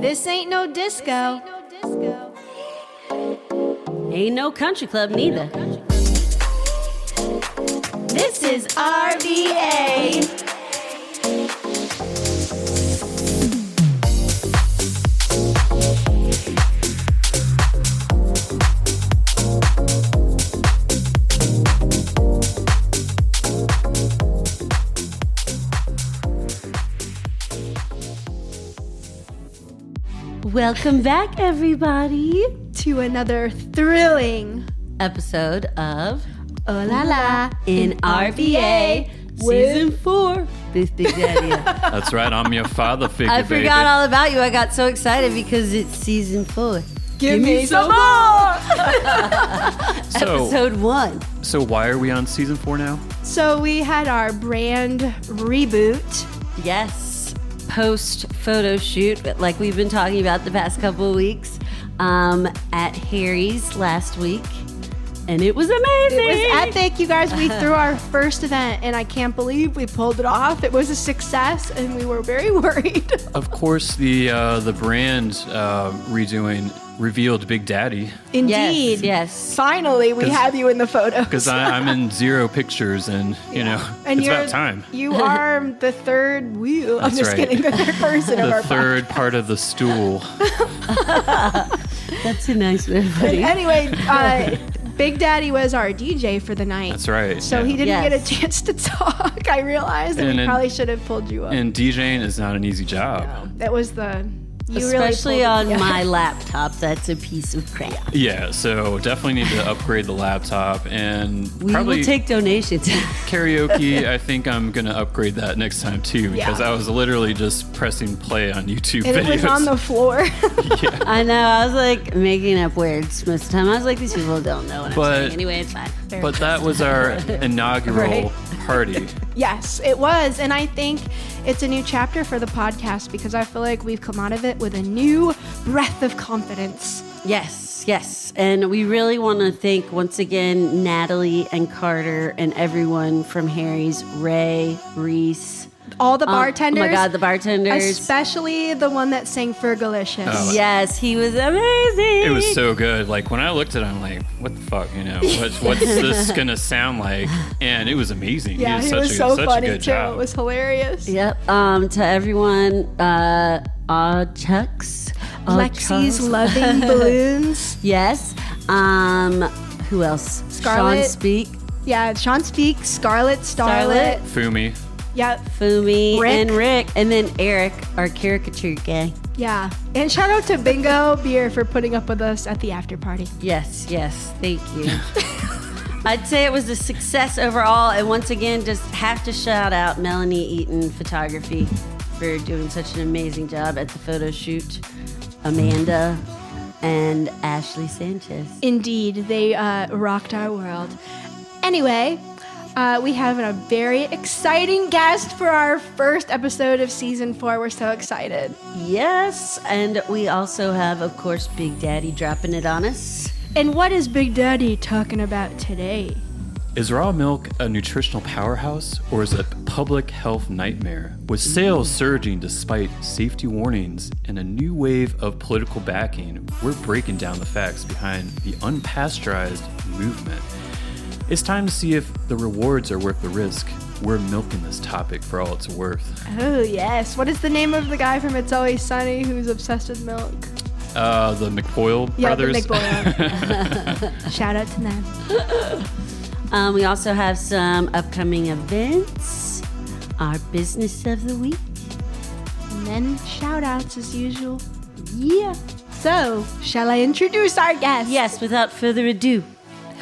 This ain't no disco. Ain't no country club neither. This is RVA. Welcome back, everybody, To another thrilling episode of Oh La La in RVA Season 4 with Big Daddy. That's right, I'm your father figure, I forgot all about you. I got so excited because it's Season 4. Give me some more! Episode 1. So why are we on Season 4 now? So we had our brand reboot. Yes. Post photo shoot, like we've been talking about the past couple of weeks, at Harry's last week. And it was amazing. It was epic, you guys. We threw our first event, and I can't believe we pulled it off. It was a success, and we were very worried. Of course, the brand redoing revealed Big Daddy. Indeed. Yes. Finally, we have you in the photos. Because I'm in 0 pictures, and, you know, and it's about time. You are the third wheel. I'm just kidding. The third person of The our third podcast. part of the stool. That's a nice way of putting it. Anyway, Big Daddy was our DJ for the night. That's right. So he didn't Yes. get a chance to talk, I realized, and we probably should have pulled you up. And DJing is not an easy job. That was the... Especially really on pulled it together. my laptop. That's a piece of crap. Yeah, so definitely need to upgrade the laptop, and We probably will take donations. karaoke. I think I'm gonna upgrade that next time too, because Yeah. I was literally just pressing play on YouTube And videos. it was on the floor. I know. I was like making up words most of the time. I was like, these people don't know what I'm saying. Anyway, it's fine. But that was our inaugural Right. party. Yes, it was. And I think it's a new chapter for the podcast because I feel like we've come out of it with a new breath of confidence. Yes, yes. And we really want to thank once again Natalie and Carter and everyone from Harry's, Ray, Reese. All the bartenders. Oh my God, the bartenders. Especially the one that sang Fergalicious. Oh. Yes, he was amazing. It was so good. Like when I looked at it, I'm like, what the fuck, you know? What's this gonna sound like? And it was amazing. Yeah, he he did was such so a funny good too. job. It was hilarious. Yep. To everyone, Chucks. Lexi's loving balloons. Yes. Who else? Scarlett. Sean Speak. Yeah, Sean Speaks, Scarlett, Starlet. Fumi. Yeah, Fumi Rick. and Rick, and then Eric, our caricature guy. yeah. And shout out to Bingo Beer for putting up with us at the after party. Yes, yes, thank you. I'd say it was a success overall, and once again, just have to shout out Melanie Eaton Photography for doing such an amazing job at the photo shoot. Amanda and Ashley Sanchez. Indeed, they rocked our world. Anyway, we have a very exciting guest for our first episode of season 4. We're so excited. Yes, and we also have, of course, Big Daddy dropping it on us. And what is Big Daddy talking about today? Is raw milk a nutritional powerhouse, or is it a public health nightmare? With sales surging despite safety warnings and a new wave of political backing, we're breaking down the facts behind the unpasteurized movement. It's time to see if the rewards are worth the risk. We're milking this topic for all it's worth. Oh, yes. What is the name of the guy from It's Always Sunny who's obsessed with milk? The McBoyle Yeah, brothers. the McBoyle. Shout out to them. We also have some upcoming events, our business of the week. And then shout outs as usual. Yeah. So, shall I introduce our guest? Yes, without further ado.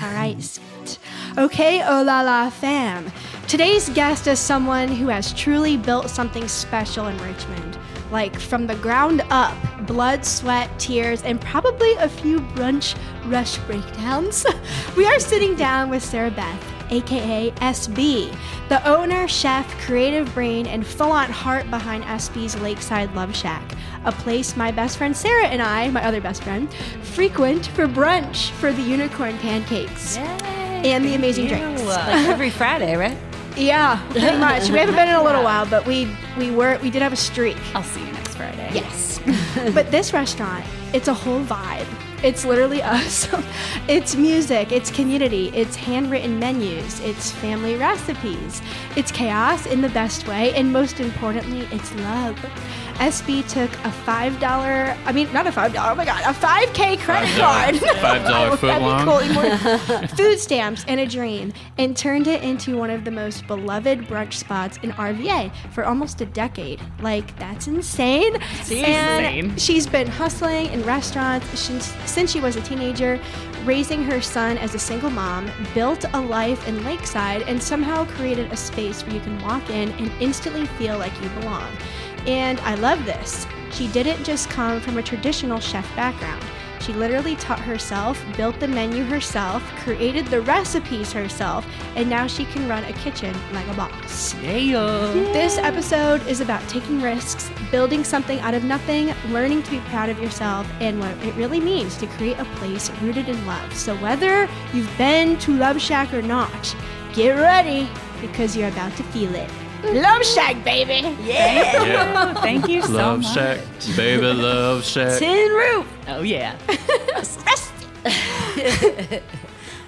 All right, sweet. Okay, oh la la fam. Today's guest is someone who has truly built something special in Richmond. Like from the ground up, blood, sweat, tears, and probably a few brunch rush breakdowns. We are sitting down with Sarabeth, aka SB, the owner, chef, creative brain, and full-on heart behind SB's Lakeside Loveshack, a place my best friend Sarah and I, my other best friend, frequent for brunch for the unicorn pancakes. Yay. And the amazing drinks. Like every Friday, right? Yeah, pretty much. We haven't been in a little while, but we did have a streak. I'll see you next Friday. Yes. But this restaurant, it's a whole vibe. It's literally us. It's music, it's community, it's handwritten menus, it's family recipes, it's chaos in the best way, and most importantly, it's love. SB took a a 5K credit card. $5 foot long. Food stamps and a dream, and turned it into one of the most beloved brunch spots in RVA for almost a decade. Like, that's insane. Insane. She's been hustling in restaurants since she was a teenager, raising her son as a single mom, built a life in Lakeside, and somehow created a space where you can walk in and instantly feel like you belong. And I love this. She didn't just come from a traditional chef background. She literally taught herself, built the menu herself, created the recipes herself, and now she can run a kitchen like a boss. Yeah. This episode is about taking risks, building something out of nothing, learning to be proud of yourself, and what it really means to create a place rooted in love. So whether you've been to Loveshack or not, get ready, because you're about to feel it. Loveshack, baby! Yeah. Thank you so Love much. Shack, baby, Love Shack. Tin roof. Oh, yeah.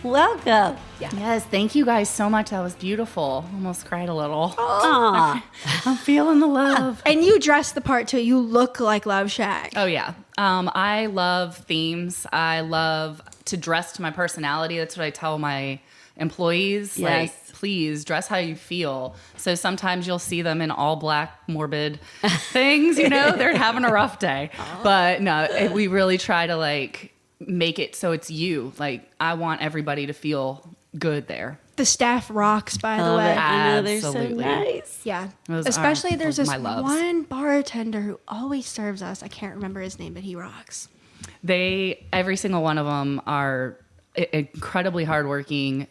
Welcome. Yes, thank you guys so much. That was beautiful. Almost cried a little. Aw. I'm feeling the love. And you dress the part too. You look like Loveshack. Oh, yeah. I love themes. I love to dress to my personality. That's what I tell my employees. Yes. Like, please dress how you feel. So sometimes you'll see them in all black, morbid things, they're having a rough day. But no, we really try to like make it so it's you. Like, I want everybody to feel good there. The staff rocks, by the Love way. it. I know, they're so Absolutely. nice. Yeah. Those Especially are there's this my loves. one bartender who always serves us. I can't remember his name, but he rocks. Every single one of them are incredibly hardworking.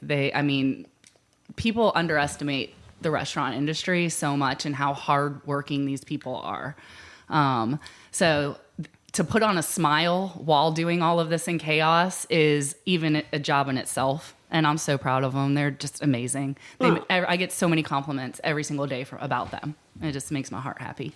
People underestimate the restaurant industry so much and how hardworking these people are. So to put on a smile while doing all of this in chaos is even a job in itself. And I'm so proud of them. They're just amazing. I get so many compliments every single day about them. It just makes my heart happy.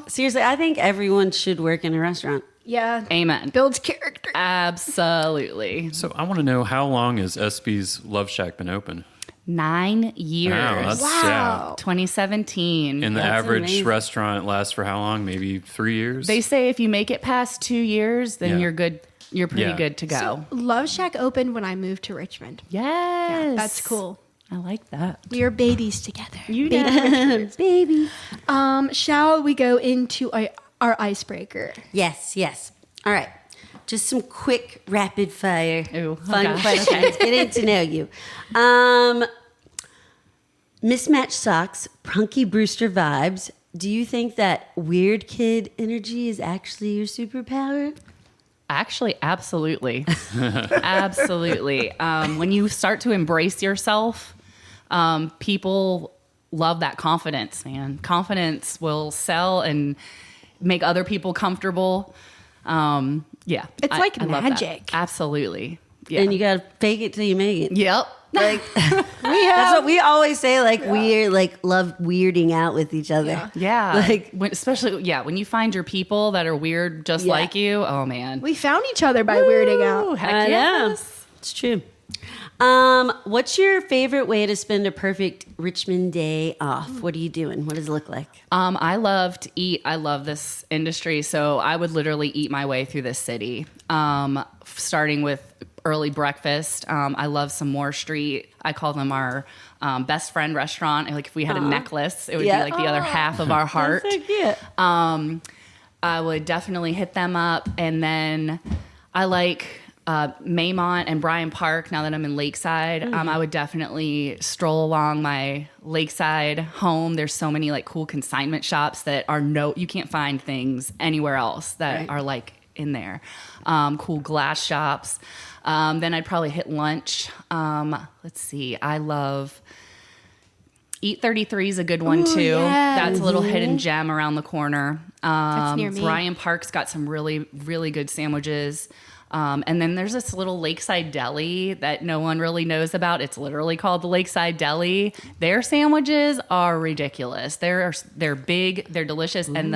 Seriously, I think everyone should work in a restaurant. Yeah. Amen. Builds character. Absolutely. So I want to know, how long has SB's Love Shack been open? 9 years. Wow, that's Wow. 2017. And the That's average amazing. restaurant lasts for how long? Maybe 3 years? They say if you make it past 2 years, then Yeah. you're good. You're pretty Yeah. good to go. So Loveshack opened when I moved to Richmond. Yes. That's cool. I like that. We are babies together. You Baby Richards. Baby. Shall we go into our icebreaker? Yes. All right. Just some quick rapid fire Ooh, fun okay. questions. Getting to know you. Mismatched socks, Punky Brewster vibes. Do you think that weird kid energy is actually your superpower? Actually, absolutely. Absolutely. When you start to embrace yourself, people love that confidence, man. Confidence will sell and make other people comfortable. Yeah. It's like I love that. magic. Absolutely. Yeah. And you gotta fake it till you make it. Yep. Like that's what we always say. Like we're like love weirding out with each other. Yeah. Like especially when you find your people that are weird just Yeah. like you. Oh man. We found each other by weirding Ooh, out. heck I know. yes. It's true. What's your favorite way to spend a perfect Richmond day off? What are you doing? What does it look like? I love to eat. I love this industry. So I would literally eat my way through this city. Starting with early breakfast. I love some Moore Street. I call them our best friend restaurant. Like if we had a necklace, it would Yeah. be like the other half of our heart. So cute. I would definitely hit them up. And then I like Maymont and Bryan Park. Now that I'm in Lakeside, I would definitely stroll along my Lakeside home. There's so many like cool consignment shops that are you can't find things anywhere else that are like in there. Cool glass shops. Then I'd probably hit lunch. Let's see. I love Eat 33 is a good one too. yeah. That's a little hidden gem around the corner. That's near me. Bryan Park's got some really, really good sandwiches. And then there's this little Lakeside deli that no one really knows about. It's literally called the Lakeside Deli. Their sandwiches are ridiculous. They're big, they're delicious, and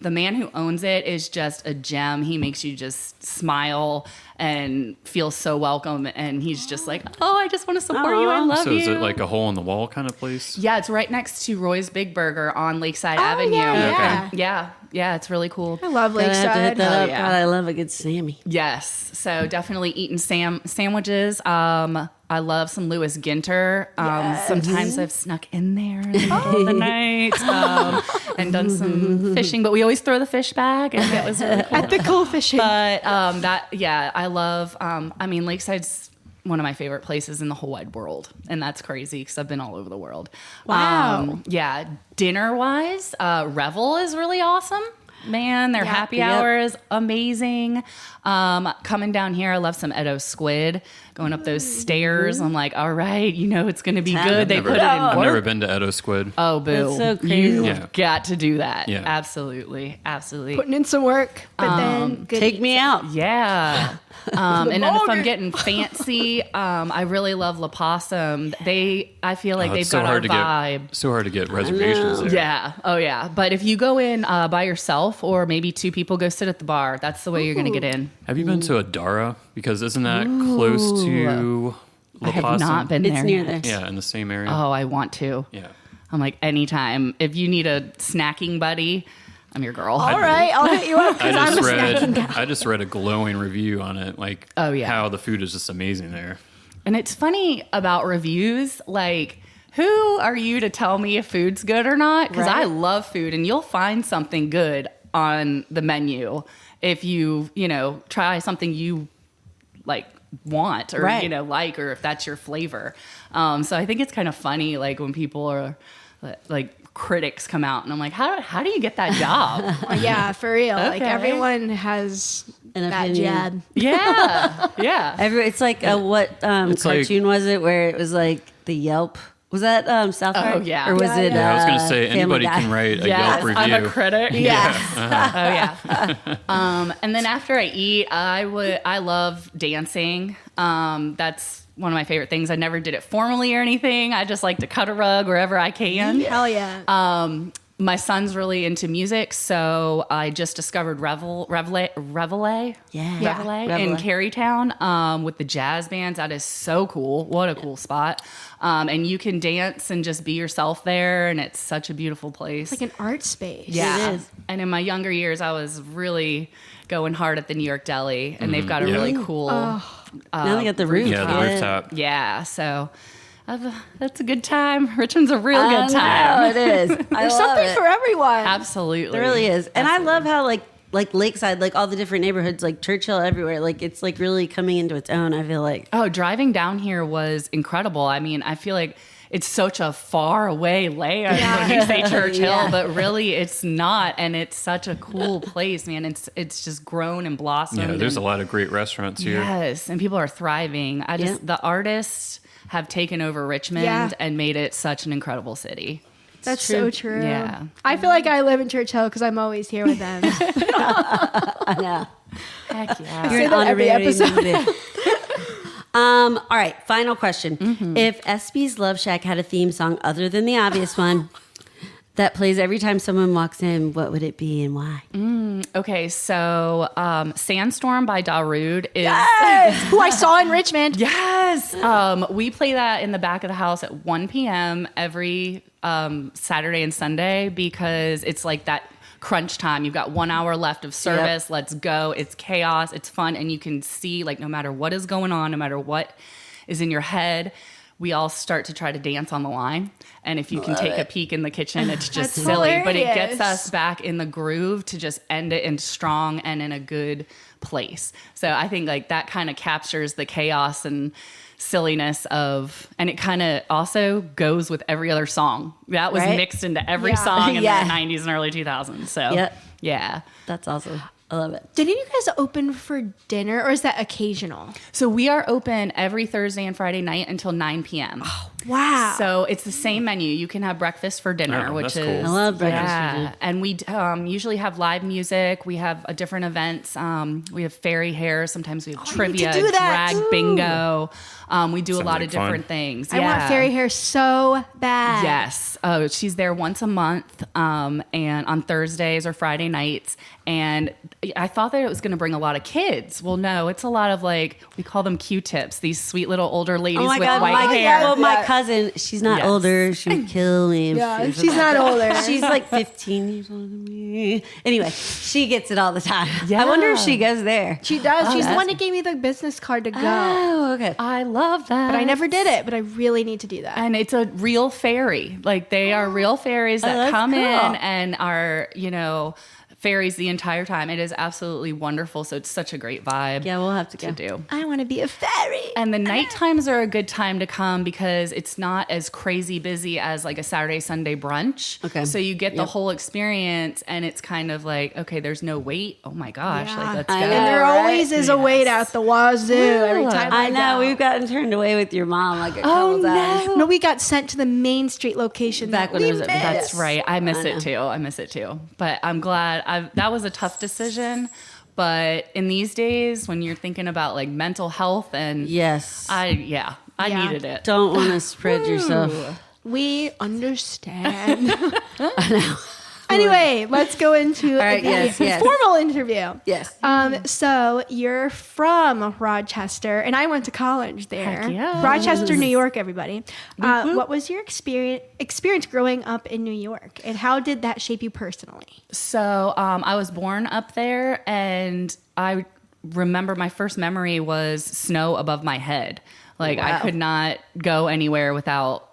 the man who owns it is just a gem. He makes you just smile and feel so welcome. And he's just like, oh, I just want to support you. I love So you. is it like a hole in the wall kind of place? Yeah, it's right next to Roy's Big Burger on Lakeside Avenue. yeah. Yeah, it's really cool. I love Gonna have to hit Lakeside. that Oh, up. yeah. God, I love a good Sammy. Yes, so definitely eating sandwiches. I love some Lewis Ginter. Sometimes I've snuck in there in the middle of the night and done some fishing, but we always throw the fish back, and that was really cool. Ethical fishing. But I love. Lakeside's one of my favorite places in the whole wide world, and that's crazy because I've been all over the world. Wow. Dinner wise, Revel is really awesome. Man, their happy hour is amazing. Coming down here, I love some Edo squid. Going up those stairs, I'm like, all right, it's going to be good. They put it in I've work. never been to Edo Squid. Oh, boo. That's so crazy. You Yeah. got to do that. Yeah. Absolutely. Putting in some work, but then good Take me out. Yeah. And then if I'm getting fancy, I really love La Possum. I feel like they've It's so got hard a to vibe. get so hard to get reservations there. Yeah. Oh, yeah. But if you go in by yourself or maybe two people go sit at the bar, that's the way you're going to get in. Have you been to Adara? Because isn't that close to La I have Possum? not been there. It's near yet. there. Yeah, in the same area. Oh, I want to. Yeah. I'm like, anytime. If you need a snacking buddy, I'm your girl. All right, I'll hit you up because I'm a snacking guy. I just read a glowing review on it, like Oh, yeah. how the food is just amazing there. And it's funny about reviews, like, who are you to tell me if food's good or not? Because I love food, and you'll find something good on the menu if you try something you want or like, or if that's your flavor. So I think it's kind of funny, like when people are like critics come out, and I'm like, how do you get that job? Yeah, for real. Like Okay. everyone has An that opinion. jab. Yeah. It's like what It's like- cartoon was it where it was like the Yelp? Was that South Park? Oh, yeah. Or was Yeah, it? Yeah, I was going to say Family anybody Guy? can write a Yes, Yelp review. I'm a critic. Yes. Oh yeah. And then after I eat, I love dancing. That's one of my favorite things. I never did it formally or anything. I just like to cut a rug wherever I can. Hell yeah. My son's really into music, so I just discovered Reveille in Carytown with the jazz bands. That is so cool. What a cool spot. And you can dance and just be yourself there, and it's such a beautiful place. Like an art space. Yeah. It is. And in my younger years, I was really going hard at the New York Deli, and they've got a Yeah. really cool. Now they got the roof. Yeah, the rooftop. Yeah, so that's a good time. Richmond's a real good time. It is. There's something for everyone. Absolutely. There really is. And I love how like Lakeside, like all the different neighborhoods, like Churchill everywhere, like it's like really coming into its own, I feel like. Oh, driving down here was incredible. I mean, I feel like it's such a far away land when you say Churchill, Yeah. but really it's not. And it's such a cool place, man. It's just grown and blossomed. Yeah, there's a and- lot of great restaurants here. Yes, and people are thriving. The artists have taken over Richmond Yeah. and made it such an incredible city. That's so true. Yeah. I feel like I live in Churchill because I'm always here with them. I know. Heck yeah. Say that every episode. movie. All right, final question. Mm-hmm. If SB's Loveshack had a theme song other than the obvious one that plays every time someone walks in, what would it be and why? Okay, so Sandstorm by Darude is Who I saw in Richmond. yes. We play that in the back of the house at 1 p.m. every Saturday and Sunday because it's like that crunch time. You've got 1 hour left of service. Yep. Let's go. It's chaos. It's fun, and you can see like no matter what is going on, no matter what is in your head. We all start to try to dance on the line. And if you can take a peek in the kitchen, it's just That's silly. But it gets hilarious. us back in the groove to just end it in strong and in a good place. So I think like that kind of captures the chaos and silliness of, and it kind of also goes with every other song. That was Right? mixed into every Yeah. song in Yeah. the 90s and early 2000s. So Yep. yeah. That's awesome. I love it. Didn't you guys open for dinner or is that occasional? So we are open every Thursday and Friday night until 9 p.m. Wow. So it's the same menu. You can have breakfast for dinner, Oh, which that's is cool. I love breakfast for yeah. dinner. And we usually have live music. We have different events. We have fairy hair. Sometimes we have trivia, do that. drag Ooh. bingo. We do a Sounds lot like of different fun. things. I want fairy hair so bad. Yes. Oh, she's there once a month, and on Thursdays or Friday nights. And I thought that it was going to bring a lot of kids. Well, no, it's a lot of we call them Q-tips, these sweet little older ladies Oh my with God, white my, hair. well, my cousin, she's not Yes. older. She would kill me. Yeah, she's not older. She's like 15 years older than me. Anyway, she gets it all the time. Yeah. I wonder if she goes there. She does. Oh, She's the that's- one that gave me the business card to go. Oh, okay. I love that. But I never did it, but I really need to do that. And it's a real fairy. They are real fairies that that's come cool. in and are, fairies the entire time. It is absolutely wonderful. So it's such a great vibe Yeah, we'll have to go. do. I want to be a fairy. And the night times are a good time to come because it's not as crazy busy as a Saturday, Sunday brunch. Okay. So you get the Yep. whole experience and it's kind of okay, there's no wait. Oh my gosh. Yeah. Let's I go. know. And there right? always is a wait out the wazoo every time I know. go. We've gotten turned away with your mom a couple Oh, times. no. No, we got sent to the Main Street location. Back that when we it was at missed. That's right. I miss it too. But I'm glad. That was a tough decision. But in these days, when you're thinking about mental health and Yes. I Yeah. needed it. Don't want to spread yourself. We understand. Anyway, let's go into right, the yes. formal interview. Yes. So you're from Rochester, and I went to college there. Heck yeah. Rochester, New York, everybody. What was your experience growing up in New York, and how did that shape you personally? So I was born up there, and I remember my first memory was snow above my head. I Wow. could not go anywhere without,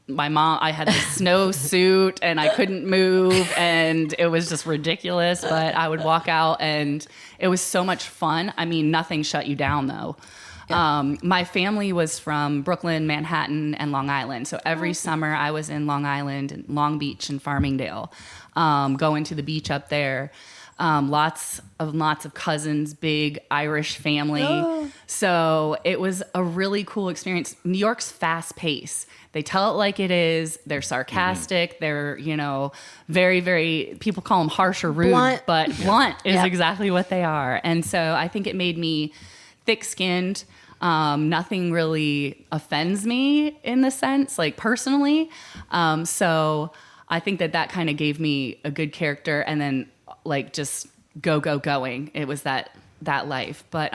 my mom. I had a snow suit and I couldn't move, and it was just ridiculous. But I would walk out, and it was so much fun. I mean, nothing shut you down though. My family was from Brooklyn, Manhattan, and Long Island. So every summer I was in Long Island, and Long Beach, and Farmingdale, going to the beach up there. Lots of cousins, big Irish family. So it was a really cool experience. New York's fast paced. They tell it like it is. They're sarcastic. They're, very, very, people call them harsh or rude, Blunt. but blunt is Yep. exactly what they are. And so I think it made me thick-skinned. Nothing really offends me in the sense, personally. So I think that kind of gave me a good character, and then just going. It was that life. But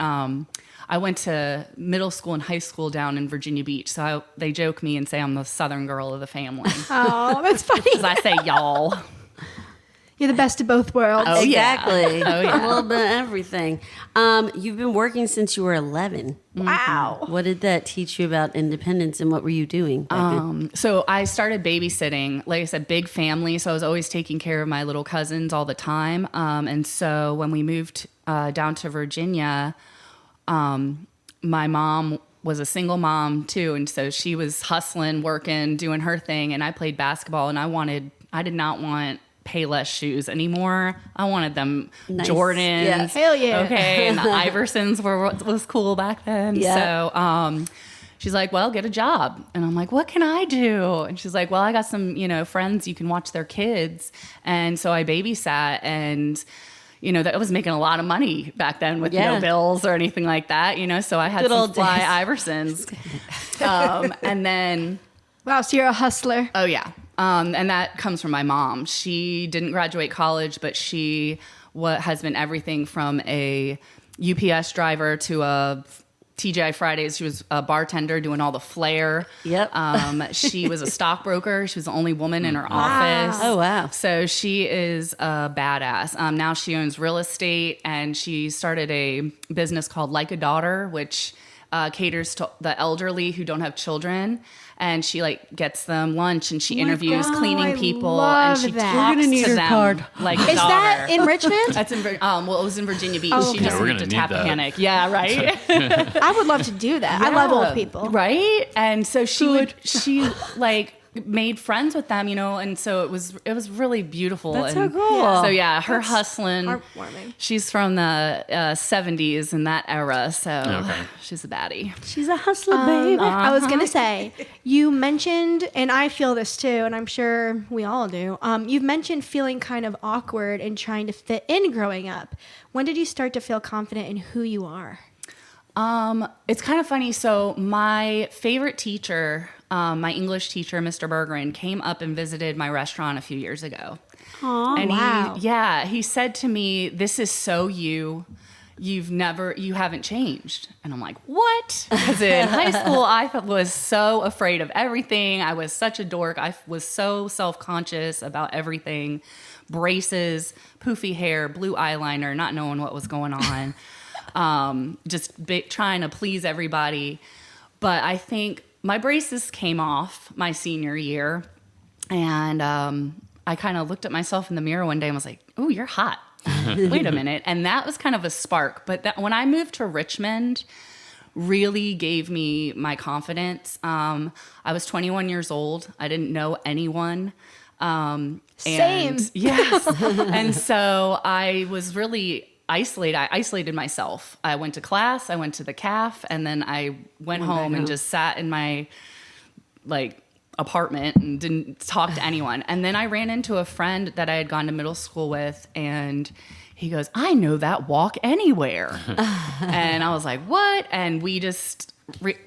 I went to middle school and high school down in Virginia Beach. So they joke me and say I'm the Southern girl of the family. Oh, that's funny. Because I say y'all. You're the best of both worlds. Oh, yeah. Exactly. Oh, yeah. A little bit of everything. You've been working since you were 11. Wow. What did that teach you about independence, and what were you doing back then? So I started babysitting. Like I said, big family. So I was always taking care of my little cousins all the time. And so when we moved down to Virginia, my mom was a single mom too. And so she was hustling, working, doing her thing. And I played basketball, and I did not want Payless shoes anymore. I wanted them Nice. Jordans. Yes. Hell yeah. Okay. And the Iversons were what was cool back then. Yeah. So she's like, well, get a job. And I'm like, what can I do? And she's like, well, I got some, friends, you can watch their kids. And so I babysat, and that was making a lot of money back then with Yeah. no bills or anything like that, so I had Good some old fly days. Iversons. And then, Wow, so you're a hustler. oh yeah. And that comes from my mom. She didn't graduate college, but she has been everything from a UPS driver to a TGI Fridays. She was a bartender doing all the flair. Yep. She was a stockbroker. She was the only woman in her office. Oh, wow. So she is a badass. Now she owns real estate, and she started a business called Like a Daughter, which caters to the elderly who don't have children. And she gets them lunch, and she interviews God, cleaning I people, love and she that. talks We're gonna need to her them card. like a Is daughter. that in Richmond? That's in well, it was in Virginia Beach. Oh, She okay. just Yeah, we're moved to gonna need that. Tappahannock. Yeah, right. I would love to do that. I love old people. Right? And so she made friends with them, and so it was really beautiful. That's and so cool. So yeah, her hustling. heartwarming. She's from the 70s in that era, so she's a baddie. She's a hustler, baby. I was gonna say, you mentioned, and I feel this too, and I'm sure we all do. You've mentioned feeling kind of awkward and trying to fit in growing up. When did you start to feel confident in who you are? It's kind of funny. So my favorite teacher, my English teacher, Mr. Bergeron, came up and visited my restaurant a few years ago. Aw, And wow. he said to me, "This is so you. You haven't changed." And I'm like, "What?" Because in high school, I was so afraid of everything. I was such a dork. I was so self-conscious about everything. Braces, poofy hair, blue eyeliner, not knowing what was going on. Trying to please everybody. But I think my braces came off my senior year, and I kind of looked at myself in the mirror one day and was like, "Ooh, you're hot." Wait a minute. And that was kind of a spark. But when I moved to Richmond, really gave me my confidence. I was 21 years old. I didn't know anyone. Same. Yes. And so I was really isolated. I isolated myself. I went to class, I went to the caf, and then I went home and just sat in my apartment and didn't talk to anyone. And then I ran into a friend that I had gone to middle school with, and he goes, "I know that walk anywhere." And I was like, "What?" And we just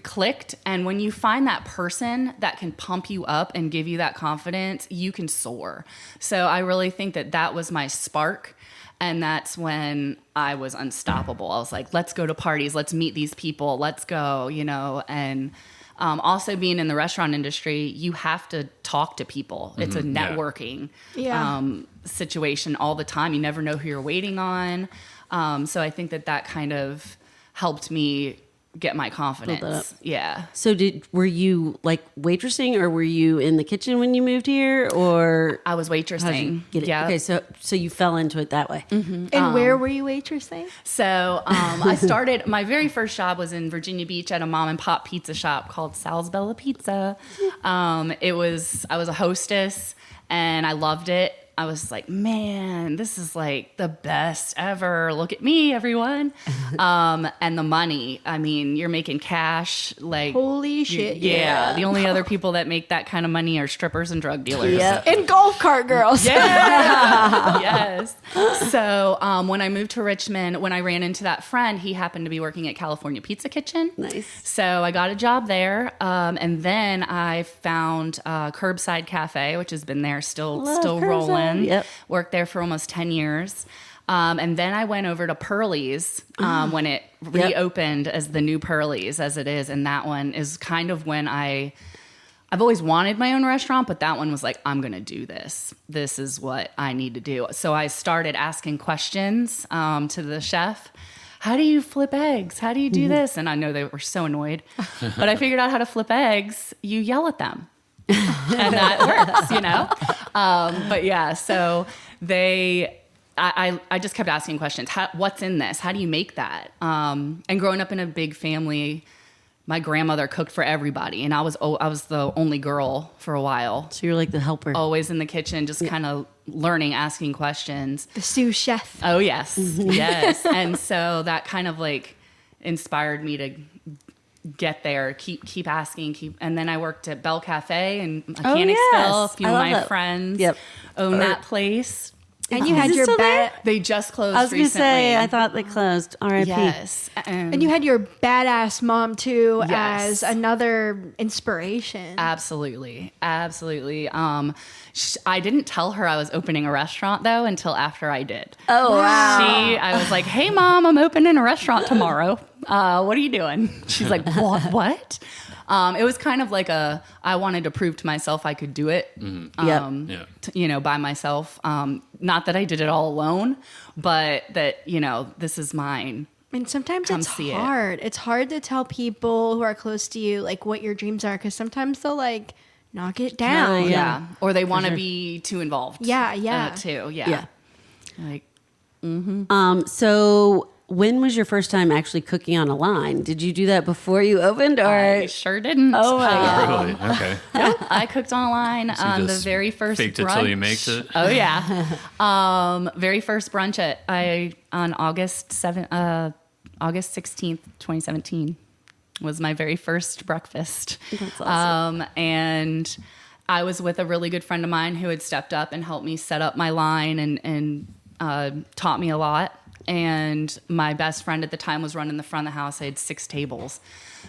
clicked. And when you find that person that can pump you up and give you that confidence, you can soar. So I really think that was my spark. And that's when I was unstoppable. I was like, let's go to parties. Let's meet these people. Let's go, and also being in the restaurant industry, you have to talk to people. It's a networking situation all the time. You never know who you're waiting on. So I think that kind of helped me get my confidence. Yeah. So were you waitressing, or were you in the kitchen when you moved here, or I was waitressing. Yeah. Okay. So you fell into it that way. And where were you waitressing? So I started, my very first job was in Virginia Beach at a mom and pop pizza shop called Sal's Bella Pizza. I was a hostess, and I loved it. I was like, man, this is like the best ever. Look at me, everyone. And the money, I mean, you're making cash. Holy shit. Yeah. The only other people that make that kind of money are strippers and drug dealers. Yep. And golf cart girls. Yeah. Yes. So when I moved to Richmond, when I ran into that friend, he happened to be working at California Pizza Kitchen. Nice. So I got a job there. And then I found Curbside Cafe, which has been there still rolling. Yep. Worked there for almost 10 years. And then I went over to Pearlie's when it reopened as the new Pearlie's as it is. And that one is kind of when I've always wanted my own restaurant, but that one was like, I'm going to do this. This is what I need to do. So I started asking questions to the chef. How do you flip eggs? How do you do this? And I know they were so annoyed, but I figured out how to flip eggs. You yell at them. And that works, But yeah, so I just kept asking questions. What's in this? How do you make that? And growing up in a big family, my grandmother cooked for everybody, and I was the only girl for a while. So you're like the helper. Always in the kitchen, just kind of learning, asking questions. The sous chef. Oh, yes. Yes. And so that kind of inspired me to get there, keep asking, and then I worked at Bell Cafe in Mechanicsville. A few of my friends own that place. And you had your They just closed. I was going to recently. say, I thought they closed. R.I.P. Yes, and you had your badass mom too Yes. as another inspiration. Absolutely. I didn't tell her I was opening a restaurant though until after I did. Oh, wow. I was like, "Hey, Mom, I'm opening a restaurant tomorrow. What are you doing?" She's like, "What?" It was kind of like I wanted to prove to myself I could do it, by myself. Not that I did it all alone, but that, this is mine. And sometimes it's hard. It's hard to tell people who are close to you, what your dreams are, because sometimes they'll, knock it down. Yeah. Or they want to be too involved. Yeah. Too. Yeah. So when was your first time actually cooking on a line? Did you do that before you opened, or? I sure didn't. Oh my God. Really? Okay. I cooked on a line on the just very first faked brunch. it till you make it. Oh yeah. Very first brunch on August 16th, 2017 was my very first breakfast. That's awesome. And I was with a really good friend of mine who had stepped up and helped me set up my line and taught me a lot. And my best friend at the time was running the front of the house. I had 6 tables.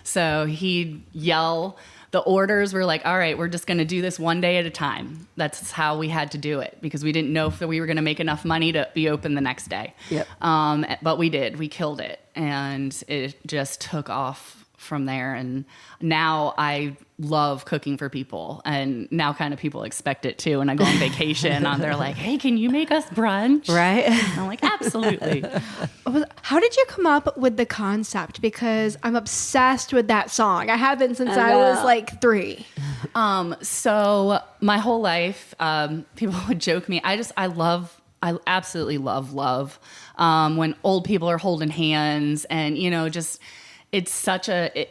So he'd yell the orders. We're like, all right, we're just going to do this one day at a time. That's how we had to do it because we didn't know if we were going to make enough money to be open the next day. Yep. But we did. We killed it. And it just took off from there. And now I love cooking for people, and now kind of people expect it too. When I go on vacation, they're like, "Hey, can you make us brunch?" Right? And I'm like, "Absolutely." How did you come up with the concept? Because I'm obsessed with that song. I have been since I was like 3. So my whole life, people would joke me. I absolutely love when old people are holding hands, and just it's such it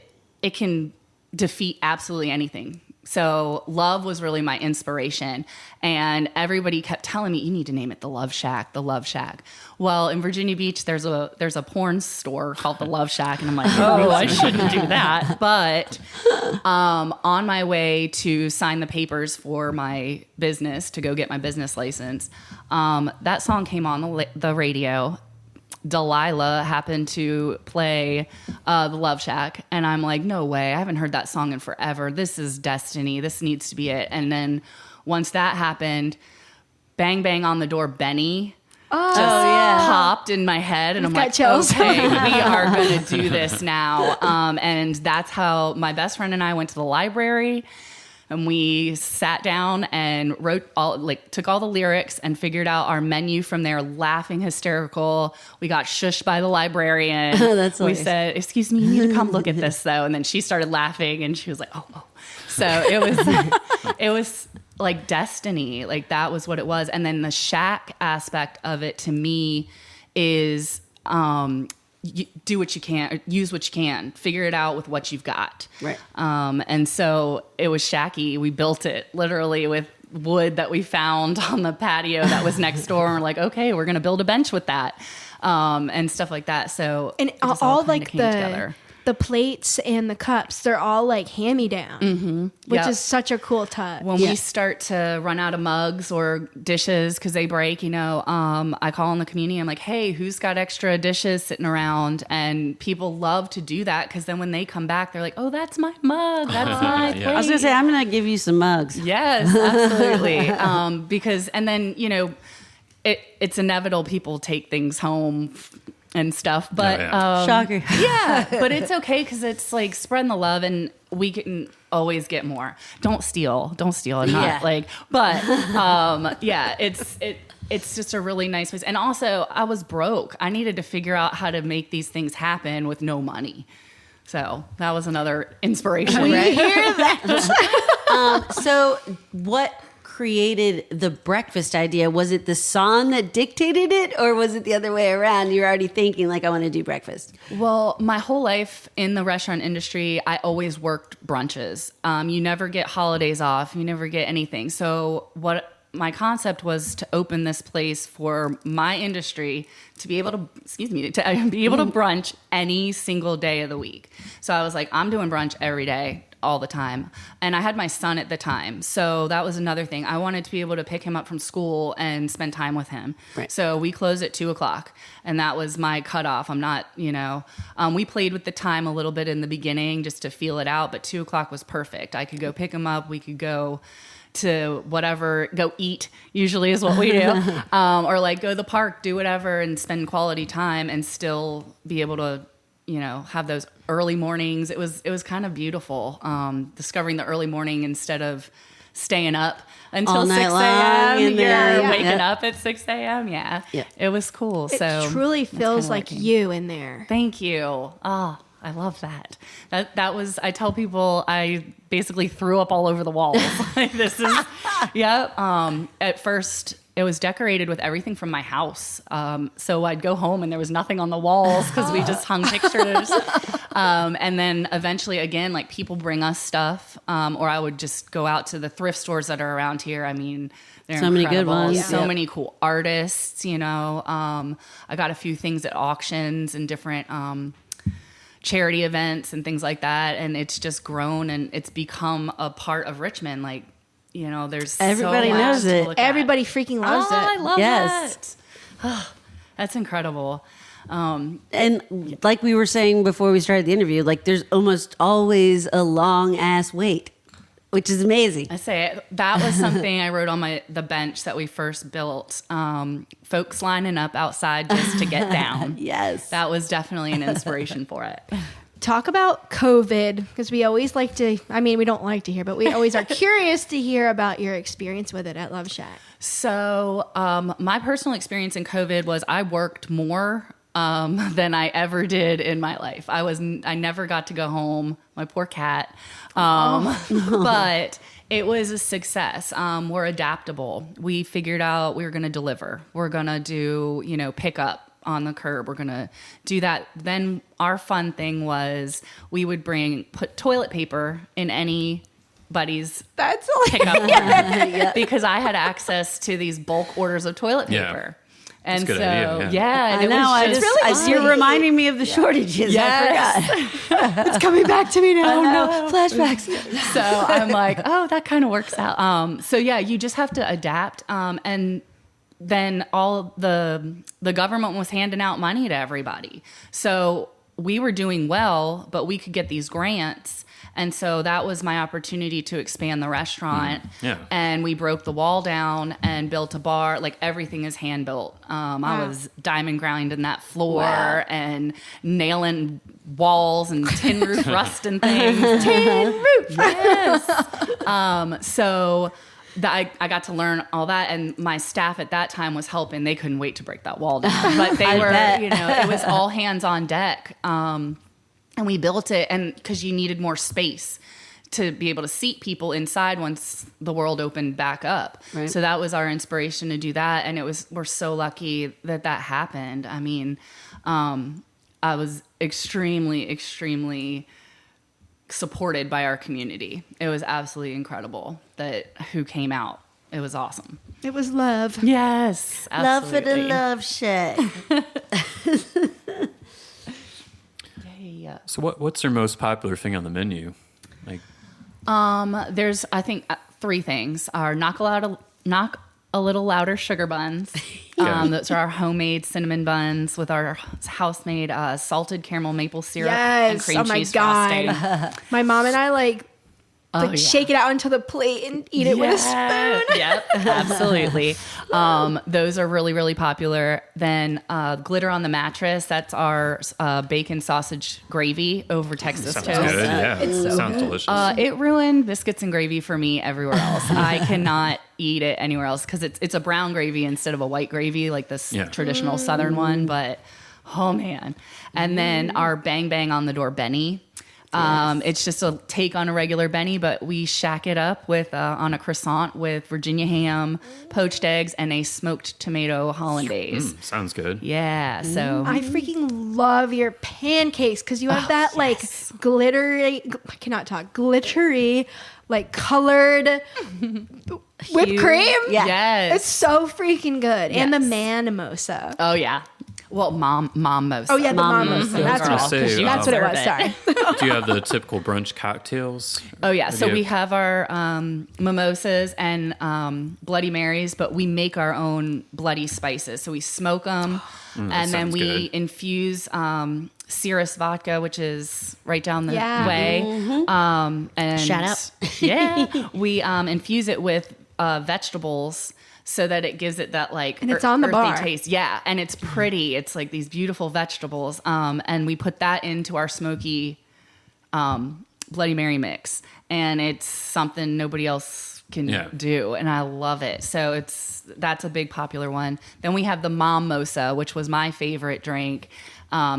can defeat absolutely anything. So love was really my inspiration, and everybody kept telling me, you need to name it the Loveshack, the Loveshack. Well, in Virginia Beach, there's a porn store called the Loveshack, and I'm like, oh, I shouldn't do that. But on my way to sign the papers for my business to go get my business license, that song came on the radio. Delilah happened to play the Loveshack, and I'm like, no way, I haven't heard that song in forever. This is destiny. This needs to be it. And then once that happened, bang, bang on the door, Benny popped in my head, and I'm like, chills. okay, we are going to do this now. And that's how my best friend and I went to the library. And we sat down and took all the lyrics and figured out our menu from there, laughing hysterical. We got shushed by the librarian. Oh, that's we hilarious. said, excuse me, you need to come look at this though. And then she started laughing and she was like, oh. So it was like destiny. Like that was what it was. And then the shack aspect of it to me is, do what you can, use what you can, figure it out with what you've got. Right. And so it was shacky. We built it literally with wood that we found on the patio that was next door. And we're like, okay, we're going to build a bench with that. And stuff like that. So And it just all kinda like came together. the plates and the cups, they're all like hand-me-down, which Yep. is such a cool touch. When we start to run out of mugs or dishes because they break, I call in the community. I'm like, hey, who's got extra dishes sitting around? And people love to do that because then when they come back, they're like, oh, that's my mug. That's my plate. I was going to say, I'm going to give you some mugs. Yes, absolutely. Because, and then, it's inevitable people take things home and stuff, but Shocker. yeah, but it's okay because it's like spreading the love, and we can always get more. Don't steal. I'm not but it's just a really nice place. And also, I was broke. I needed to figure out how to make these things happen with no money. So that was another inspiration. We right? hear that. So what created the breakfast idea? Was it the song that dictated it, or was it the other way around? You're already thinking like, I want to do breakfast. Well, my whole life in the restaurant industry, I always worked brunches. You never get holidays off. You never get anything. So what my concept was to open this place for my industry to be able to, be able to brunch any single day of the week. So I was like, I'm doing brunch every day, all the time. And I had my son at the time. So that was another thing. I wanted to be able to pick him up from school and spend time with him. Right. So we closed at 2:00, and that was my cutoff. I'm not, we played with the time a little bit in the beginning just to feel it out, but 2:00 was perfect. I could go pick him up. We could go to whatever, go eat usually is what we do. Or like go to the park, do whatever and spend quality time and still be able to, have those early mornings. It was kind of beautiful. Discovering the early morning instead of staying up until All 6 night long a.m. and then- You're waking yeah. up at 6 a.m. Yeah. Yeah. It was cool. It So truly that's feels kinda like working. you in there. Thank you. Oh, I love that. That was, I tell people I basically threw up all over the walls. Like this is, yeah. At first it was decorated with everything from my house. So I'd go home and there was nothing on the walls because we just hung pictures. And then eventually, again, like people bring us stuff, or I would just go out to the thrift stores that are around here. I mean, they're so many good incredible. ones. So Yep. many cool artists, you know. I got a few things at auctions and different charity events and things like that. And it's just grown and it's become a part of Richmond. Like, you know, there's Everybody so much knows to it. look at. Everybody freaking loves it. I love Yes. that. That's incredible. And like we were saying before we started the interview, like there's almost always a long ass wait, which is amazing. I say it. That was something I wrote on the bench that we first built. Folks lining up outside just to get down. Yes. That was definitely an inspiration for it. Talk about COVID, because we always like to, I mean, we don't like to hear, but we always are curious to hear about your experience with it at Loveshack. So my personal experience in COVID was I worked more than I ever did in my life. I never got to go home. My poor cat. But it was a success. We're adaptable. We figured out we were going to deliver. We're going to do, you know, pick up on the curb. We're going to do that. Then our fun thing was we would put toilet paper in anybody's That's pickup because I had access to these bulk orders of toilet Yeah. paper. And That's a so, good idea, yeah. I know. I just, you're reminding me of the shortages. Yes. I forgot. it's coming back to me now. No flashbacks. So I'm like, oh, that kind of works out. So yeah, you just have to adapt. And then all the government was handing out money to everybody. So we were doing well, but we could get these grants. And so that was my opportunity to expand the restaurant. Yeah. And we broke the wall down and built a bar. Like everything is hand built. I was diamond grinding that floor and nailing walls and tin roof rust and things. Tin roof. Yes. So I got to learn all that, and my staff at that time was helping. They couldn't wait to break that wall down, but they were, you know, it was all hands on deck. And we built it, and because you needed more space to be able to seat people inside once the world opened back up. Right. So that was our inspiration to do that, and we're so lucky that happened. I mean, I was extremely, extremely supported by our community. It was absolutely incredible who came out. It was awesome. It was love. Yes, Love for the absolutely. Love Shack. Yeah. So what's their most popular thing on the menu? Like, There's, I think, three things. Our knock a little louder sugar buns. Yeah. Those are our homemade cinnamon buns with our house-made salted caramel maple syrup and Yes. cream Oh my cheese God. frosting. My mom and I like yeah. shake it out into the plate and eat it with a spoon. Yep, absolutely. Those are really, really popular. Then glitter on the mattress. That's our bacon sausage gravy over Texas sounds toast. good. Yeah, It's so sounds good. delicious. It ruined biscuits and gravy for me everywhere else. I cannot eat it anywhere else because it's a brown gravy instead of a white gravy like this Yeah. traditional Southern one. But oh man! And then our Bang Bang on the door Benny. It's just a take on a regular Benny, but we shack it up with on a croissant with Virginia ham, poached eggs, and a smoked tomato hollandaise. Sounds good. Yeah, so I freaking love your pancakes because you have that like glittery, I cannot talk, glittery, like colored whipped Huge. cream. Yeah. yes. It's so freaking good. And the Yes. man mimosa. Oh yeah. Well, mom most. Oh yeah, the Mom mimosa. mimosa. That's I was what, gonna say, that's what it was. deserve Sorry. Do you have the typical brunch cocktails? Oh yeah, so do you- we have our mimosas and Bloody Marys, but we make our own bloody spices. So we smoke them, and then sounds we good. infuse Cirrus vodka, which is right down the Yeah. way. And Shout out. yeah, we infuse it with vegetables. So that it gives it that like And it's on the earthy bar. taste. Yeah, and it's pretty. It's like these beautiful vegetables. And we put that into our smoky Bloody Mary mix, and it's something nobody else can do, and I love it. So that's a big popular one. Then we have the Mom Mosa, which was my favorite drink.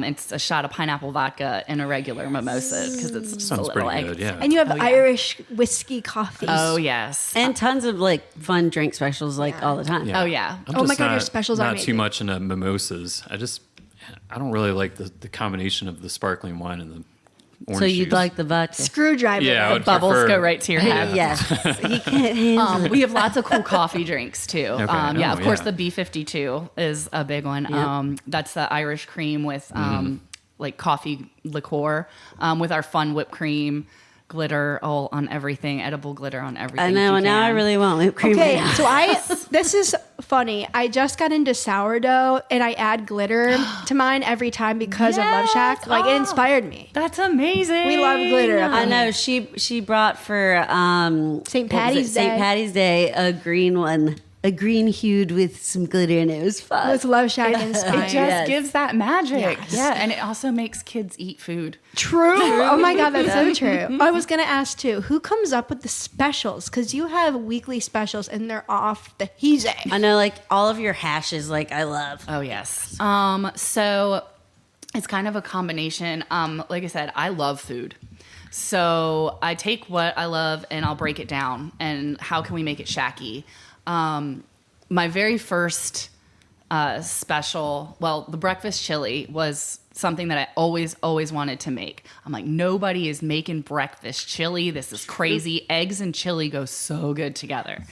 It's a shot of pineapple vodka and a regular mimosa because it's just a Sounds little pretty egg. good, yeah. And you have Oh, yeah. Irish whiskey coffees. Oh yes. And tons of like fun drink specials like all the time. Yeah. Oh yeah. I'm Oh my just God, your not- specials are not too amazing. much into mimosas. I don't really like the combination of the sparkling wine and the orange So you'd juice. like the vodka? Screwdriver. Yeah, I would Bubbles prefer- go right to your head. Yes. He can't handle it. We have lots of cool coffee drinks too. Okay. Of course, the B52 is a big one. That's the Irish cream with like coffee liqueur with our fun whipped cream, glitter all on everything, edible glitter on everything. I if know. you Now I can. really want whipped cream. Okay, right now. so this is funny. I just got into sourdough and I add glitter to mine every time because Yes! of Loveshack. Like it Oh. inspired me. That's amazing. We love glitter. I know she brought for St. what was it? Patty's Day. St. Patty's Day a green one, a green hued with some glitter, and it was fun. With Loveshack It inspired. just Yes. gives that magic. Yes. Yeah, and it also makes kids eat food. True. Oh my God, that's so true. I was gonna ask too, who comes up with the specials? Because you have weekly specials and they're off the heezy. I know, like all of your hashes, like I love. Oh yes. So it's kind of a combination. Like I said, I love food. So I take what I love and I'll break it down. And how can we make it shacky? My very first special, well, the breakfast chili was something that I always wanted to make. I'm like, nobody is making breakfast chili. This is crazy. Eggs and chili go so good together.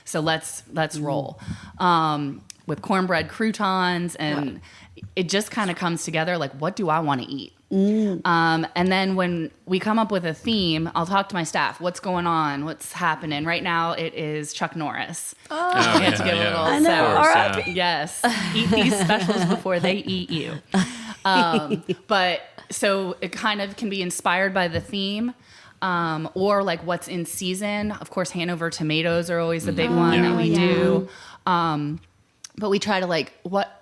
So let's roll with cornbread croutons, and it just kind of comes together. Like, what do I want to eat? And then when we come up with a theme, I'll talk to my staff. What's going on? What's happening? Right now, it is Chuck Norris. Oh, We have to give a little. I know. So, All right. yes, eat these specials before they eat you. But so it kind of can be inspired by the theme. Or like what's in season. Of course, Hanover tomatoes are always a big one that we do. But we try to like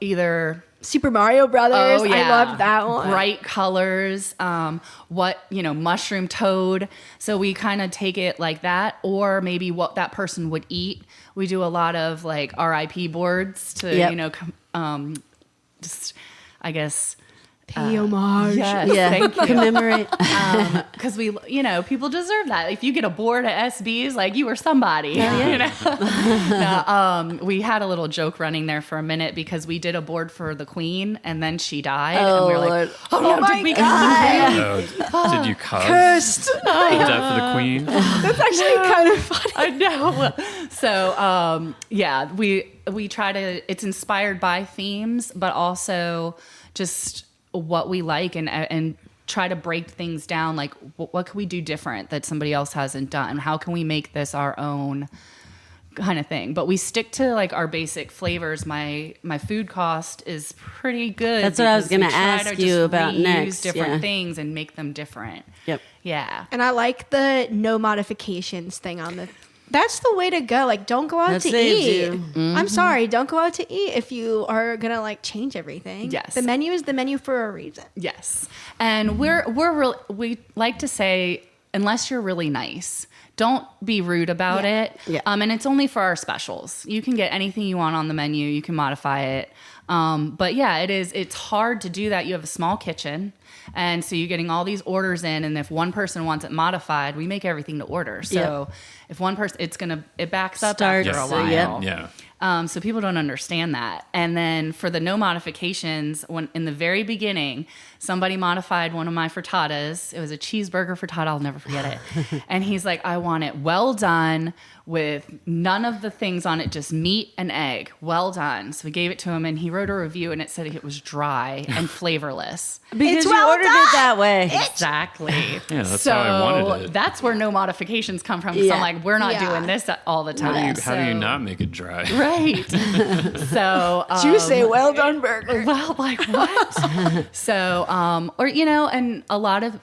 either Super Mario Brothers. I loved that one. bright colors, mushroom toad. So we kind of take it like that, or maybe what that person would eat. We do a lot of like RIP boards to, Yep. just, I guess. Pay homage. Yes, Yeah, thank you. commemorate. Because people deserve that. If you get a board at SBs, like you were somebody. You know? No, we had a little joke running there for a minute because we did a board for the Queen and then she died, and we were like, Lord. "Oh no, did we Did you cause Cursed. the death of the queen? That's actually kind of funny. I know." So we try to. It's inspired by themes, but also just what we like and try to break things down. Like, what can we do different that somebody else hasn't done? How can we make this our own kind of thing? But we stick to like our basic flavors. My food cost is pretty good. That's what I was because we gonna try ask to you just about reuse next, different yeah. things and make them different. Yep. Yeah. And I like the no modifications thing on the. That's the way to go. Like, don't go out That to saves eat. you. I'm sorry, don't go out to eat if you are gonna like change everything. Yes. the menu is the menu for a reason. Yes, and we like to say, unless you're really nice, don't be rude about Yeah. it. Yeah. And it's only for our specials. You can get anything you want on the menu. You can modify it. But yeah, it's hard to do that. You have a small kitchen, and so you're getting all these orders in. And if one person wants it modified, we make everything to order. So if one person, it backs up Starts, after a so, while. yep. Yeah. So people don't understand that. And then for the no modifications, when in the very beginning, somebody modified one of my frittatas. It was a cheeseburger frittata. I'll never forget it. And he's like, I want it well done with none of the things on it, just meat and egg. Well done. So we gave it to him, and he wrote a review, and it said it was dry and flavorless. Because It's you well ordered done. it that way. Exactly. Yeah, that's how I wanted it. That's where no modifications come from. So Yeah. I'm like, we're not Yeah. doing this all the time. How do you So- not make it dry? Right. So Did you say well done burger? well, like what? So, and a lot of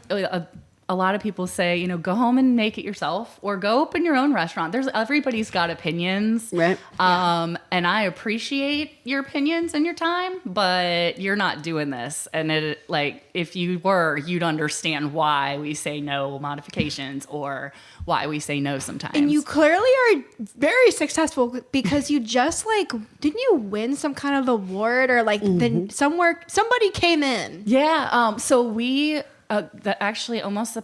a lot of people say, go home and make it yourself or go open your own restaurant. Everybody's got opinions. Right. And I appreciate your opinions and your time, but you're not doing this. And if you were, you'd understand why we say no modifications or why we say no sometimes. And you clearly are very successful because you just didn't you win some kind of award or somebody came in? Yeah. So we actually almost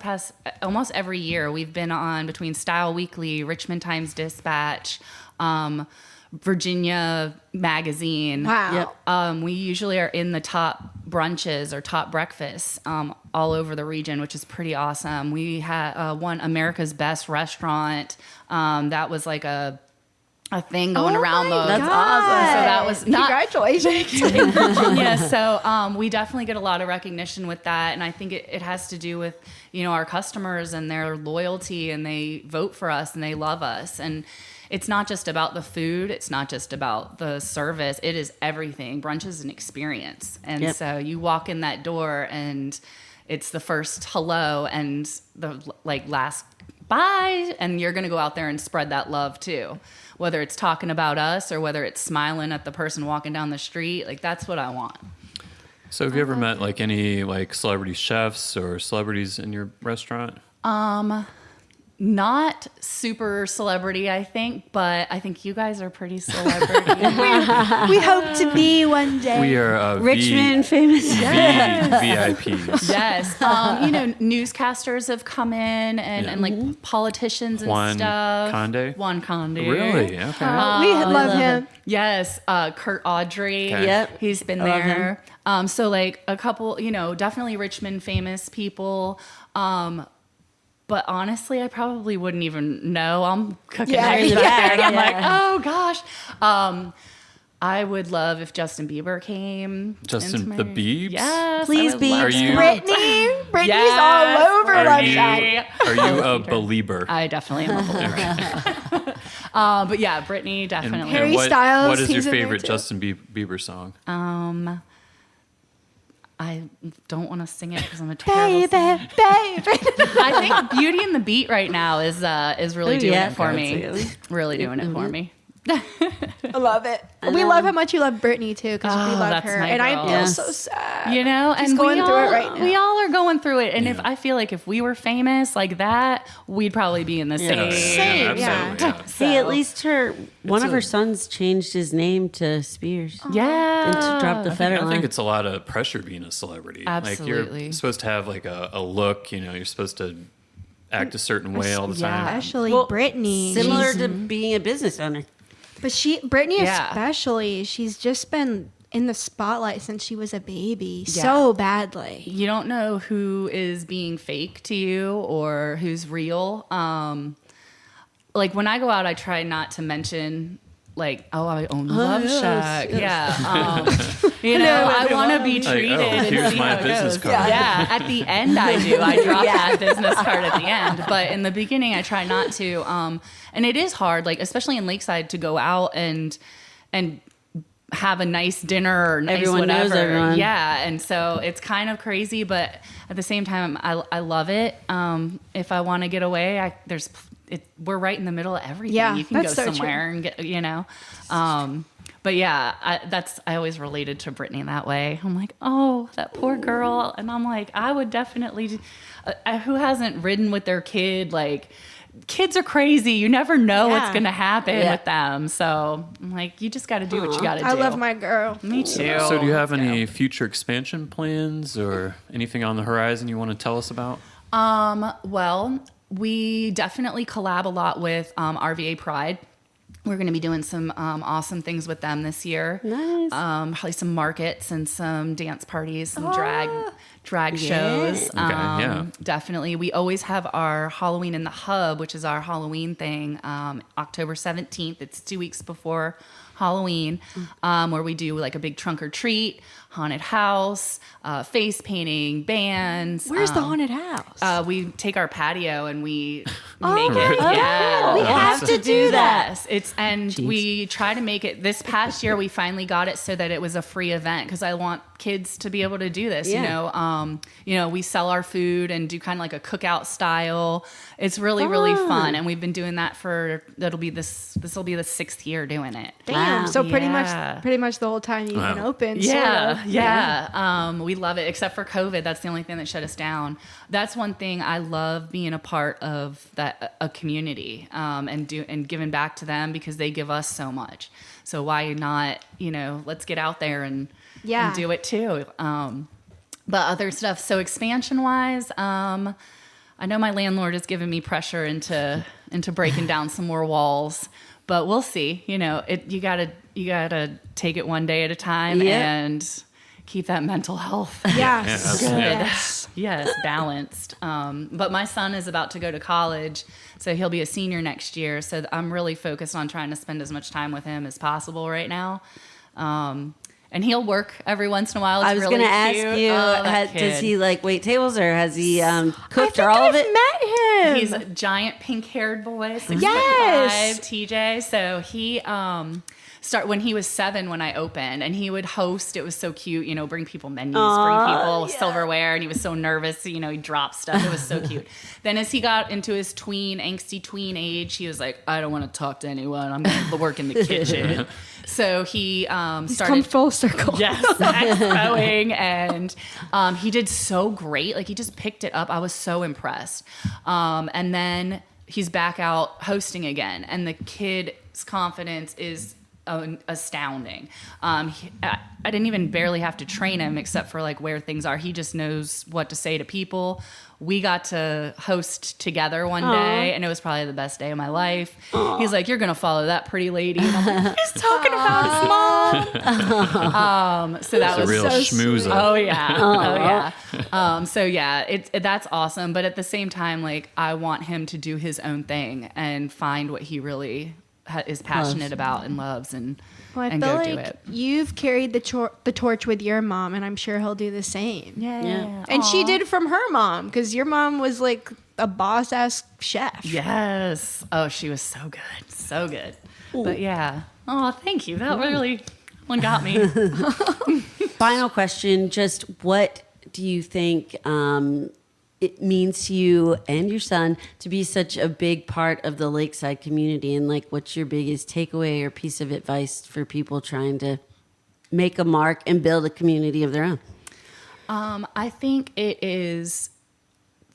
every year we've been on between Style Weekly, Richmond Times Dispatch, Virginia Magazine. Wow. Yep. We usually are in the top brunches or top breakfasts all over the region, which is pretty awesome. We had won America's Best Restaurant. That was like a thing going around those. That's awesome. So that was congratulations. in Virginia. So we definitely get a lot of recognition with that. And I think it has to do with, our customers and their loyalty, and they vote for us and they love us. And it's not just about the food. It's not just about the service. It is everything. Brunch is an experience. And so you walk in that door and it's the first hello and the last bye. And you're going to go out there and spread that love too. Whether it's talking about us or whether it's smiling at the person walking down the street, that's what I want. So have you ever met any celebrity chefs or celebrities in your restaurant? Not super celebrity, I think, but I think you guys are pretty celebrity. We hope to be one day. We are Richmond famous. VIPs. Yes. Newscasters have come in and politicians and Juan stuff. Conde? Juan Conde. Really? Okay. We love him. Yes. Kurt Audrey. Okay. Yep. He's been there. So a couple, definitely Richmond famous people. But honestly, I probably wouldn't even know. I'm cooking in the back. I'm like, oh gosh. I would love if Justin Bieber came. Justin the Biebs? Yes. Please, Biebs. Are you? Brittany's Yes. all over Are Loveshack. you a belieber? I definitely am a believer. But yeah, Brittany definitely. Harry Styles, What is your he's in there favorite too. Justin Bieber song? I don't want to sing it because I'm a terrible singer. Baby. I think Beauty and the Beat right now is really doing it for me. Absolutely. Really doing it for me. I love it. We love how much you love Brittany too, because we love that's her, my and I girl. feel Yes. so sad. And going through it right now. We all are going through it. And Yeah. if I feel like if we were famous like that, we'd probably be in the same. Same, yeah. absolutely, yeah. Hey, at least one of her sons changed his name to Spears. Yeah. And to drop the I Federline. think it's a lot of pressure being a celebrity. Absolutely. You're supposed to have a look, you're supposed to act a certain way all the time. Especially Well, Brittany. Similar to being a business owner. But Brittany Yeah. especially, she's just been in the spotlight since she was a baby Yeah. so badly. You don't know who is being fake to you or who's real. When I go out, I try not to mention I own Loveshack. yes. Yeah. I want to be Like, treated. and here's see my how it business goes. card. Yeah, at the end I do. I drop that business card at the end. But in the beginning, I try not to. And it is hard, especially in Lakeside, to go out and have a nice dinner or nice Everyone whatever. knows everyone. Yeah, and so it's kind of crazy, but at the same time, I love it. If I want to get away, we're right in the middle of everything. Yeah, You can go that's so somewhere and get, But yeah, I always related to Brittany that way. I'm like, oh, that poor girl. And I'm like, I would definitely, who hasn't ridden with their kid? Kids are crazy. You never know what's Yeah. going to happen Yeah. with them. So I'm like, you just got to do what you got to do. I love my girl. Me too. So do you have Let's any go. future expansion plans or anything on the horizon you want to tell us about? Well, we definitely collab a lot with RVA Pride. We're going to be doing some awesome things with them this year. Nice. Probably some markets and some dance parties, some drag shows. Okay, yeah. Definitely. We always have our Halloween in the Hub, which is our Halloween thing, October 17th. It's 2 weeks before Halloween, where we do like a big trunk or treat, haunted house, face painting, bands. Where's the haunted house? We take our patio and we Oh, make it. Yeah, we have to do that. Yes, we try to make it. This past year, we finally got it so that it was a free event because I want kids to be able to do this. Yeah. We sell our food and do kind of like a cookout style. It's really really fun, and we've been doing that for this will be the 6th year doing it. Damn. Wow. So pretty Yeah. much the whole time you've been open. Yeah, sort of. yeah. We love it, except for COVID. That's the only thing that shut us down. That's one thing I love being a part of, that a community, and giving back to them because they give us so much. So why not? Let's get out there and do it too. But other stuff. So expansion wise, I know my landlord has given me pressure into breaking down some more walls. But we'll see. You gotta take it one day at a time and keep that mental health. Yes. Yeah, Yes, balanced. But my son is about to go to college, so he'll be a senior next year. So I'm really focused on trying to spend as much time with him as possible right now. And he'll work every once in a while. It's I was really going to ask cute. you, That does kid. he like wait tables or has he I cooked think or all of I've it? met him. He's a giant pink-haired boy, 6'5", Yes. TJ. So he when he was 7 when I opened, and he would host. It was so cute, bring people menus, bring people silverware, and he was so nervous. He'd drop stuff. It was so cute. Then as he got into his angsty tween age, he was like, I don't want to talk to anyone. I'm going to work in the kitchen. So he He's started come full circle. Yes, expoing, and he did so great. Like, he just picked it up. I was so impressed. And then he's back out hosting again, and the kid's confidence is astounding. I didn't even barely have to train him except for like where things are. He just knows what to say to people. We got to host together one day, and it was probably the best day of my life. He's like, "You're gonna follow that pretty lady," and I'm like, "He's talking about his mom." So that It's was a real so schmoozer. sweet. Oh yeah, So yeah, that's awesome. But at the same time, like, I want him to do his own thing and find what he really is passionate about and loves, and Well, I and feel go like do it. you've carried the torch with your mom, and I'm sure he'll do the same. Yeah. And she did from her mom, because your mom was like a boss-ass chef. Yes. Oh, she was so good. So good. But yeah. Oh, thank you. That really one got me. Final question, just what do you think it means to you and your son to be such a big part of the Lakeside community, and like what's your biggest takeaway or piece of advice for people trying to make a mark and build a community of their own? I think it is,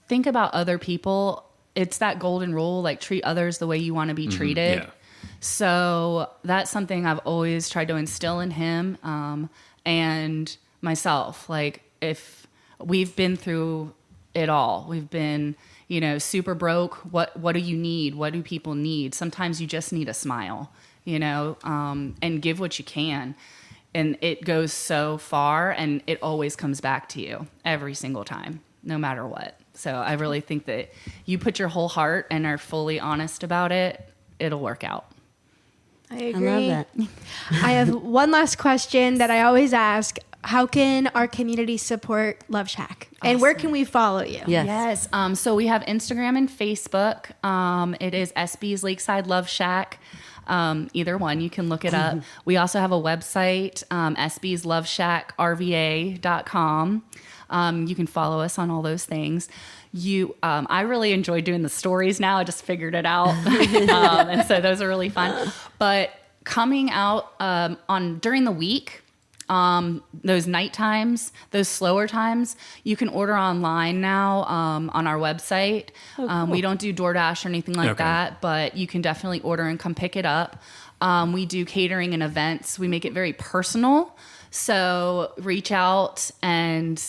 think about other people. It's that golden rule, like, treat others the way you want to be treated. yeah. So that's something I've always tried to instill in him, and myself. Like, if we've been through it all, we've been, super broke. What do you need? What do people need? Sometimes you just need a smile, and give what you can. And it goes so far, and it always comes back to you every single time, no matter what. So I really think that you put your whole heart and are fully honest about it, it'll work out. I I agree. love that. I have one last question that I always ask. How can our community support Loveshack? And where can we follow you? Yes. Yes. So we have Instagram and Facebook. It is SB's Lakeside Loveshack. Either one, you can look it up. We also have a website, sbsloveshackrva.com. You can follow us on all those things. I really enjoy doing the stories now. I just figured it out. And so those are really fun. But coming out during the week, those night times, those slower times, you can order online now on our website. We don't do DoorDash or anything like that, but you can definitely order and come pick it up. We do catering and events. We make it very personal. So reach out, and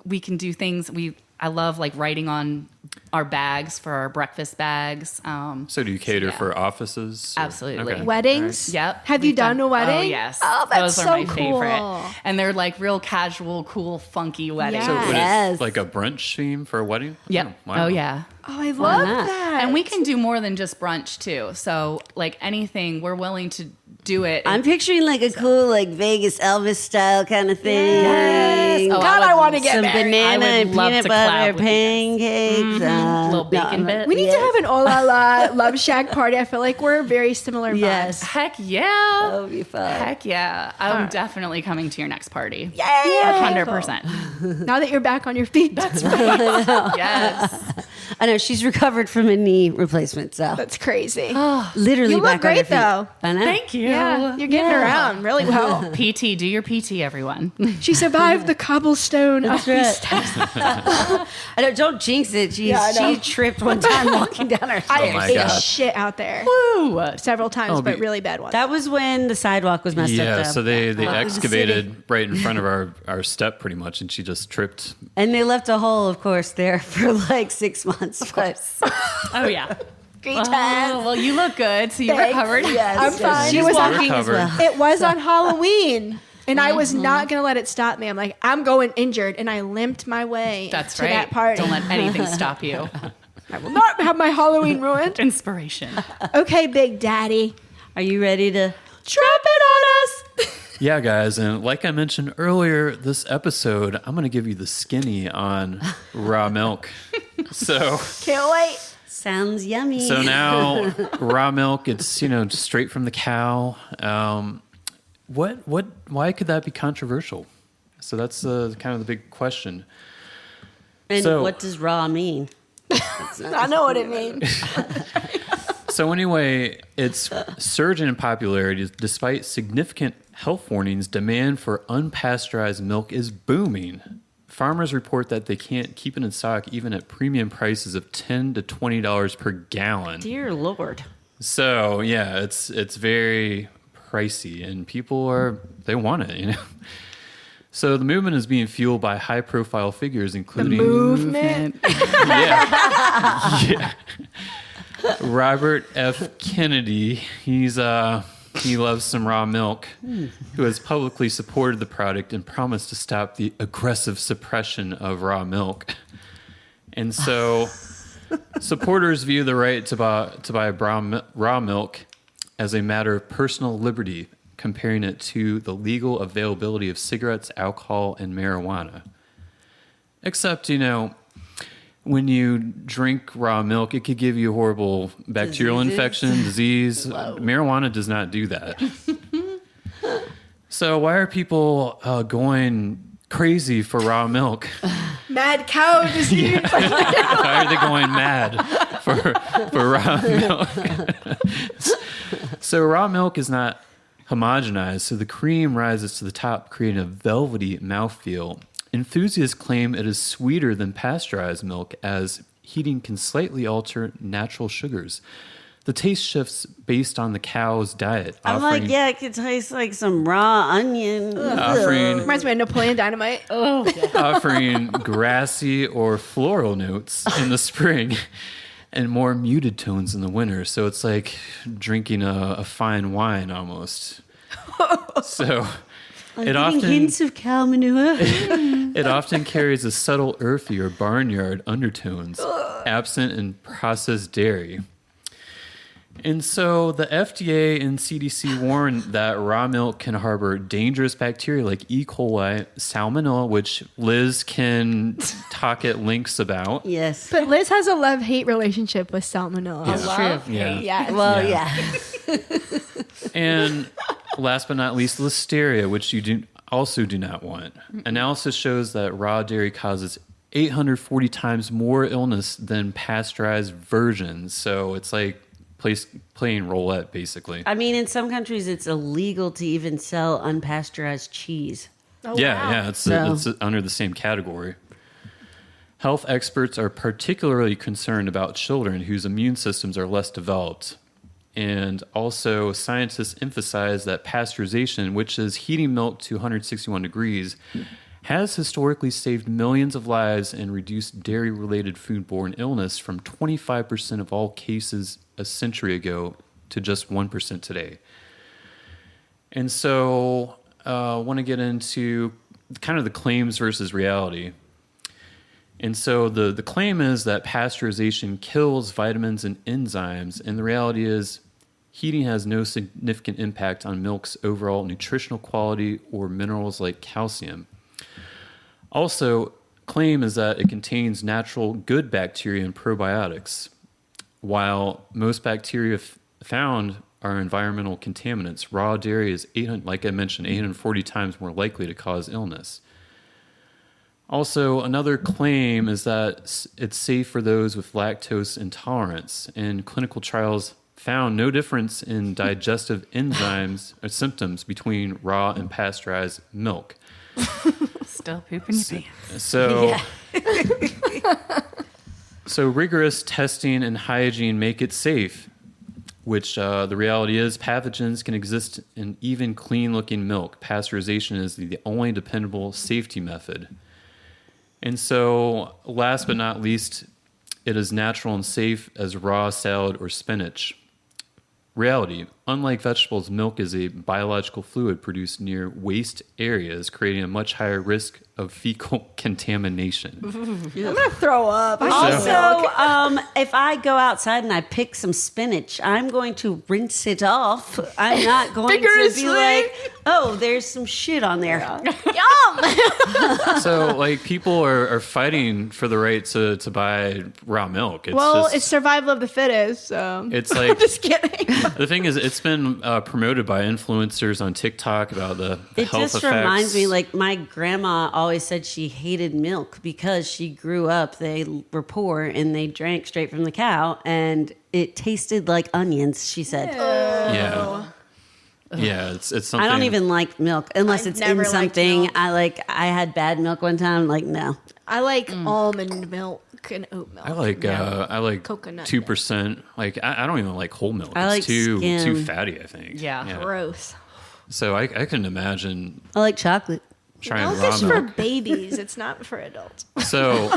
we can do things. I love like writing on our bags for our breakfast bags. So do you cater for offices? Absolutely. Weddings? Yep. Have you We've done a wedding? Oh, yes. Oh, that's Those so are my cool. favorite. And they're like real casual, cool, funky weddings. Yeah. So what Yes. is like a brunch theme for a wedding? Yep. Oh, wow. Oh, yeah. Oh, I love not? that. And we can do more than just brunch too. So like anything, we're willing to do it. I'm picturing like a cool, like Vegas Elvis style kind of thing. Yes. Oh, God, I want to get Some married. banana I would and love peanut to collab butter with you pancakes. little bacon bit. We need to have an Oh La La Loveshack party. I feel like we're very similar vibes. Yes. Heck yeah. That would be fun. Heck yeah. I'm definitely coming to your next party. Yay! 100%. Now that you're back on your feet, that's Yes. I know she's recovered from a knee replacement, so that's crazy. literally You look back on her great, feet. though. I know. Thank you. Yeah, you're getting around really well. PT, do your PT, everyone. She survived the cobblestone up right. these steps. I know. Don't jinx it. She Yeah, I know. tripped one time walking down her I stairs. my ate God. shit out there Woo. several times, Oh, but really bad ones. That was when the sidewalk was messed up. Yeah, though. so they Welcome to the excavated city. right in front of our step pretty much, and she just tripped. And they left a hole, of course, there for like 6 months. Of course. Oh, yeah. Great Oh, times. well, you look good, so you Thanks. recovered. Yes, I'm yes. fine. She's It was walking as recovered. well. It was on Halloween. And I was not going to let it stop me. I'm like, I'm going injured. And I limped my way That's to right. that party. Don't let anything stop you. I will not have my Halloween ruined. Inspiration. Okay, Big Daddy. Are you ready to? Drop it on us. Yeah, guys, and like I mentioned earlier, this episode I'm going to give you the skinny on raw milk. So Can't wait. Sounds yummy. So now raw milk, it's straight from the cow. Why could that be controversial? So that's kind of the big question. And so- what does raw mean? I know what it means. So anyway, it's surging in popularity despite significant health warnings. Demand for unpasteurized milk is booming. Farmers report that they can't keep it in stock even at premium prices of $10 to $20 per gallon. Dear Lord. So yeah, it's very pricey, and people they want it. So the movement is being fueled by high-profile figures, including Movement. yeah. Robert F. Kennedy. He loves some raw milk, who has publicly supported the product and promised to stop the aggressive suppression of raw milk. And so supporters view the right to buy raw milk as a matter of personal liberty, comparing it to the legal availability of cigarettes, alcohol, and marijuana. Except, when you drink raw milk, it could give you a horrible bacterial infection, disease. Marijuana does not do that. So why are people going crazy for raw milk? Mad cow disease. Why are they going mad for raw milk? So raw milk is not homogenized, so the cream rises to the top, creating a velvety mouthfeel. Enthusiasts claim it is sweeter than pasteurized milk, as heating can slightly alter natural sugars. The taste shifts based on the cow's diet. I'm like, yeah, it could taste like some raw onion. Reminds me of Napoleon Dynamite. offering grassy or floral notes in the spring and more muted tones in the winter. So it's like drinking a fine wine almost. So it often hints of cow manure. it often carries a subtle earthy or barnyard undertones, absent in processed dairy. And so the FDA and CDC warn that raw milk can harbor dangerous bacteria like E. coli, salmonella, which Liz can talk at lengths about. Yes. But Liz has a love-hate relationship with salmonella. Yeah. True. Yeah. Yes. Well, Yeah. yeah. And last but not least, listeria, which you also do not want. Analysis shows that raw dairy causes 840 times more illness than pasteurized versions. So it's like playing roulette, basically. I mean, in some countries, it's illegal to even sell unpasteurized cheese. Oh, Yeah, wow. yeah, it's under the same category. Health experts are particularly concerned about children whose immune systems are less developed. And also, scientists emphasize that pasteurization, which is heating milk to 161 degrees, has historically saved millions of lives and reduced dairy-related foodborne illness from 25% of all cases a century ago to just 1% today. And so I want to get into kind of the claims versus reality. And so the claim is that pasteurization kills vitamins and enzymes, and the reality is heating has no significant impact on milk's overall nutritional quality or minerals like calcium. Also, claim is that it contains natural good bacteria and probiotics, while most bacteria found are environmental contaminants. Raw dairy is, like I mentioned, 840 times more likely to cause illness. Also, another claim is that it's safe for those with lactose intolerance, and clinical trials found no difference in digestive enzymes or symptoms between raw and pasteurized milk. Still pooping your pants. So, so rigorous testing and hygiene make it safe, which the reality is pathogens can exist in even clean-looking milk. Pasteurization is the only dependable safety method. And so, last but not least, it is natural and safe as raw salad or spinach. Reality, unlike vegetables, milk is a biological fluid produced near waste areas, creating a much higher risk of fecal contamination. I'm gonna throw up. Also, if I go outside and I pick some spinach, I'm going to rinse it off. I'm not going to be like, oh, there's some shit on there. Yum! So, like, people are fighting for the right to buy raw milk. It's survival of the fittest. So. It's like, I'm just kidding. The thing is, it's been promoted by influencers on TikTok about the It health just effects. reminds me, like, my grandma always said she hated milk because she grew up, they were poor and they drank straight from the cow and it tasted like onions, she said. Yeah. Yeah, it's something. I don't even like milk unless I've it's never in liked something. milk. I had bad milk one time. Like, no. I like almond milk and oat milk. I like Coconut 2%. Like I don't even like whole milk. I It's like too skim. fatty, I think. Yeah. Gross. So I couldn't imagine I like chocolate. trying Milk raw is for milk. babies. It's not for adults. So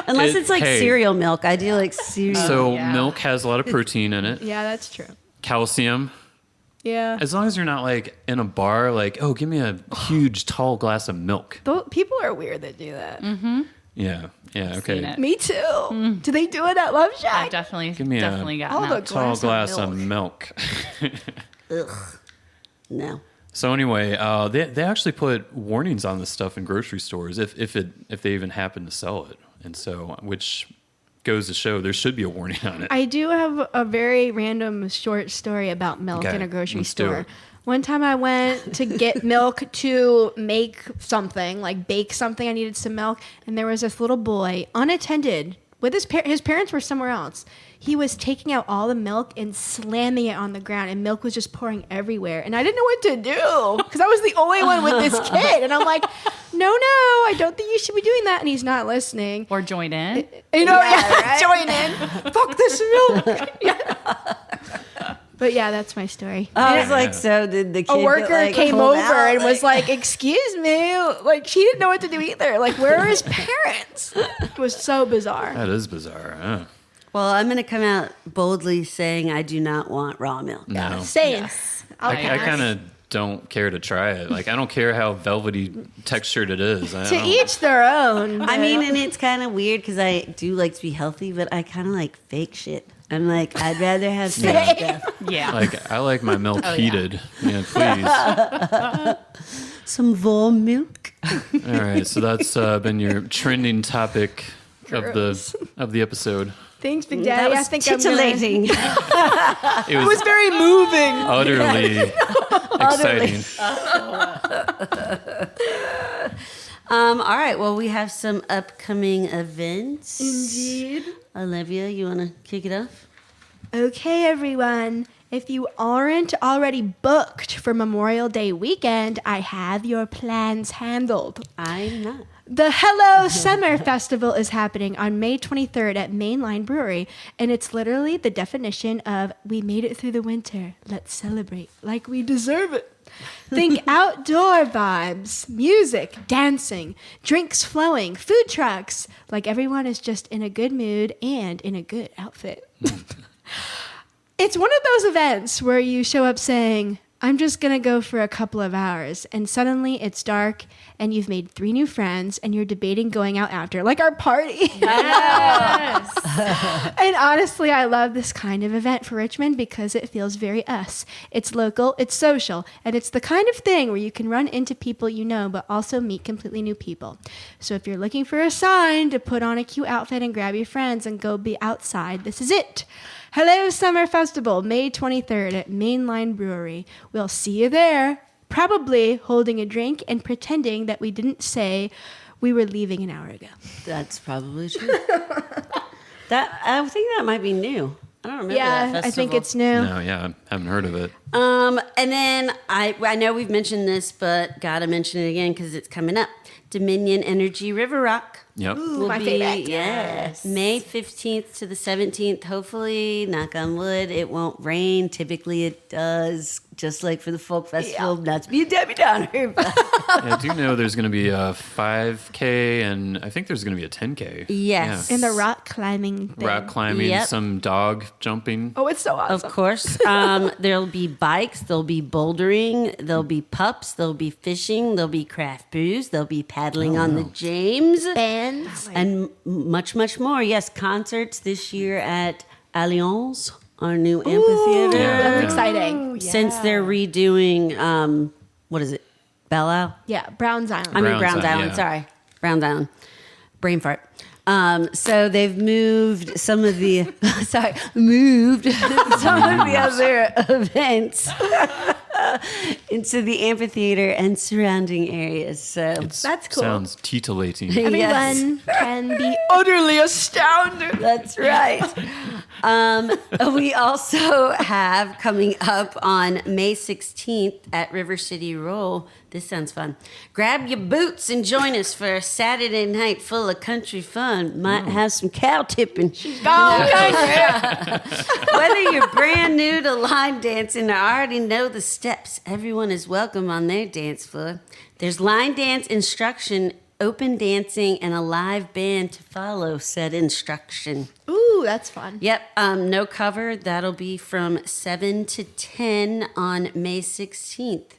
Unless it's like hey. cereal milk. I do like cereal. so yeah. milk has a lot of protein in it. Yeah, that's true. Calcium. Yeah. As long as you're not like in a bar, like, oh, give me a huge tall glass of milk. People are weird that do that. Yeah. Yeah. Seen Okay. it. Me too. Do they do it at Loveshack? I've definitely Give me a gotten All that. the Tall glass glass of of milk. Ugh. No. So anyway, they actually put warnings on this stuff in grocery stores if they even happen to sell it, and so which goes to show there should be a warning on it. I do have a very random short story about milk Okay, in a grocery let's do store. it. One time I went to get milk to make something, like bake something. I needed some milk, and there was this little boy, unattended, with his parents were somewhere else. He was taking out all the milk and slamming it on the ground, and milk was just pouring everywhere. And I didn't know what to do because I was the only one with this kid. And I'm like, no, I don't think you should be doing that. And he's not listening. Or join in. You know, right? join in. Fuck this milk. Yeah. But yeah, that's my story. I was like, so did the kid A worker get, like, came pulled over out? and was like, excuse me. Like, she didn't know what to do either. Like, where are his parents? It was so bizarre. That is bizarre. Huh? well, I'm going to come out boldly saying I do not want raw milk. No. Same. I kind of don't care to try it. Like, I don't care how velvety textured it is. To each their own. I mean, and it's kind of weird because I do like to be healthy, but I kind of like fake shit. I'm like, I'd rather have fake stuff. Yeah. Like, I like my milk yeah. heated. Yeah, please. Some warm milk. All right, so that's been your trending topic Gross. of the episode. Thanks, Big That Daddy. was I think titillating. It It was very moving. utterly exciting. All right. Well, we have some upcoming events. Indeed. Olivia, you want to kick it off? Okay, everyone. If you aren't already booked for Memorial Day weekend, I have your plans handled. I'm not. The Hello Summer Festival is happening on May 23rd at Mainline Brewery, and it's literally the definition of we made it through the winter. Let's celebrate like we deserve it. Think outdoor vibes, music, dancing, drinks flowing, food trucks, like everyone is just in a good mood and in a good outfit. It's one of those events where you show up saying, I'm just going to go for a couple of hours. And suddenly it's dark and you've made 3 new friends and you're debating going out after, like our party. Yes. And honestly, I love this kind of event for Richmond because it feels very us. It's local, it's social, and it's the kind of thing where you can run into people you know, but also meet completely new people. So if you're looking for a sign to put on a cute outfit and grab your friends and go be outside, this is it. Hello Summer Festival, May 23rd at Mainline Brewery. We'll see you there, probably holding a drink and pretending that we didn't say we were leaving an hour ago. That's probably true. I think that might be new. I don't remember that Yeah, festival. I think it's new. No, yeah, I haven't heard of it. And then I know we've mentioned this, but gotta mention it again because it's coming up. Dominion Energy River Rock. Yep. Ooh, my favorite. Yes. May 15th to the 17th. Hopefully, knock on wood, it won't rain. Typically, it does. Just like for the folk festival, not to be a Debbie Downer. But Yeah, I do know there's going to be a 5K and I think there's going to be a 10K. Yes. Yeah. And the rock climbing thing. Rock climbing, Yep. some dog jumping. Oh, it's so awesome. Of course. There'll be bikes, there'll be bouldering, there'll be pups, there'll be fishing, there'll be craft brews, there'll be paddling on the James. Bands. And much, much more. Yes, concerts this year at Allianz, our new amphitheater. Yeah. That's exciting. Since they're redoing, what is it? Belle Yeah, Browns Island. I mean, Browns Browns Island, Island. yeah. Sorry. Browns Island. Brain fart. So they've moved some of the, some of the other events into the amphitheater and surrounding areas. So That's cool. Sounds titillating. Everyone Yes. can be utterly astounded. That's right. We also have coming up on May 16th at River City Roll. This sounds fun. Grab your boots and join us for a Saturday night full of country fun. Might have some cow tipping. Whether you're brand new to line dancing or already know the steps, everyone is welcome on their dance floor. There's line dance instruction, open dancing, and a live band to follow said instruction. Ooh, that's fun. Yep, no cover. That'll be from 7 to 10 on May 16th.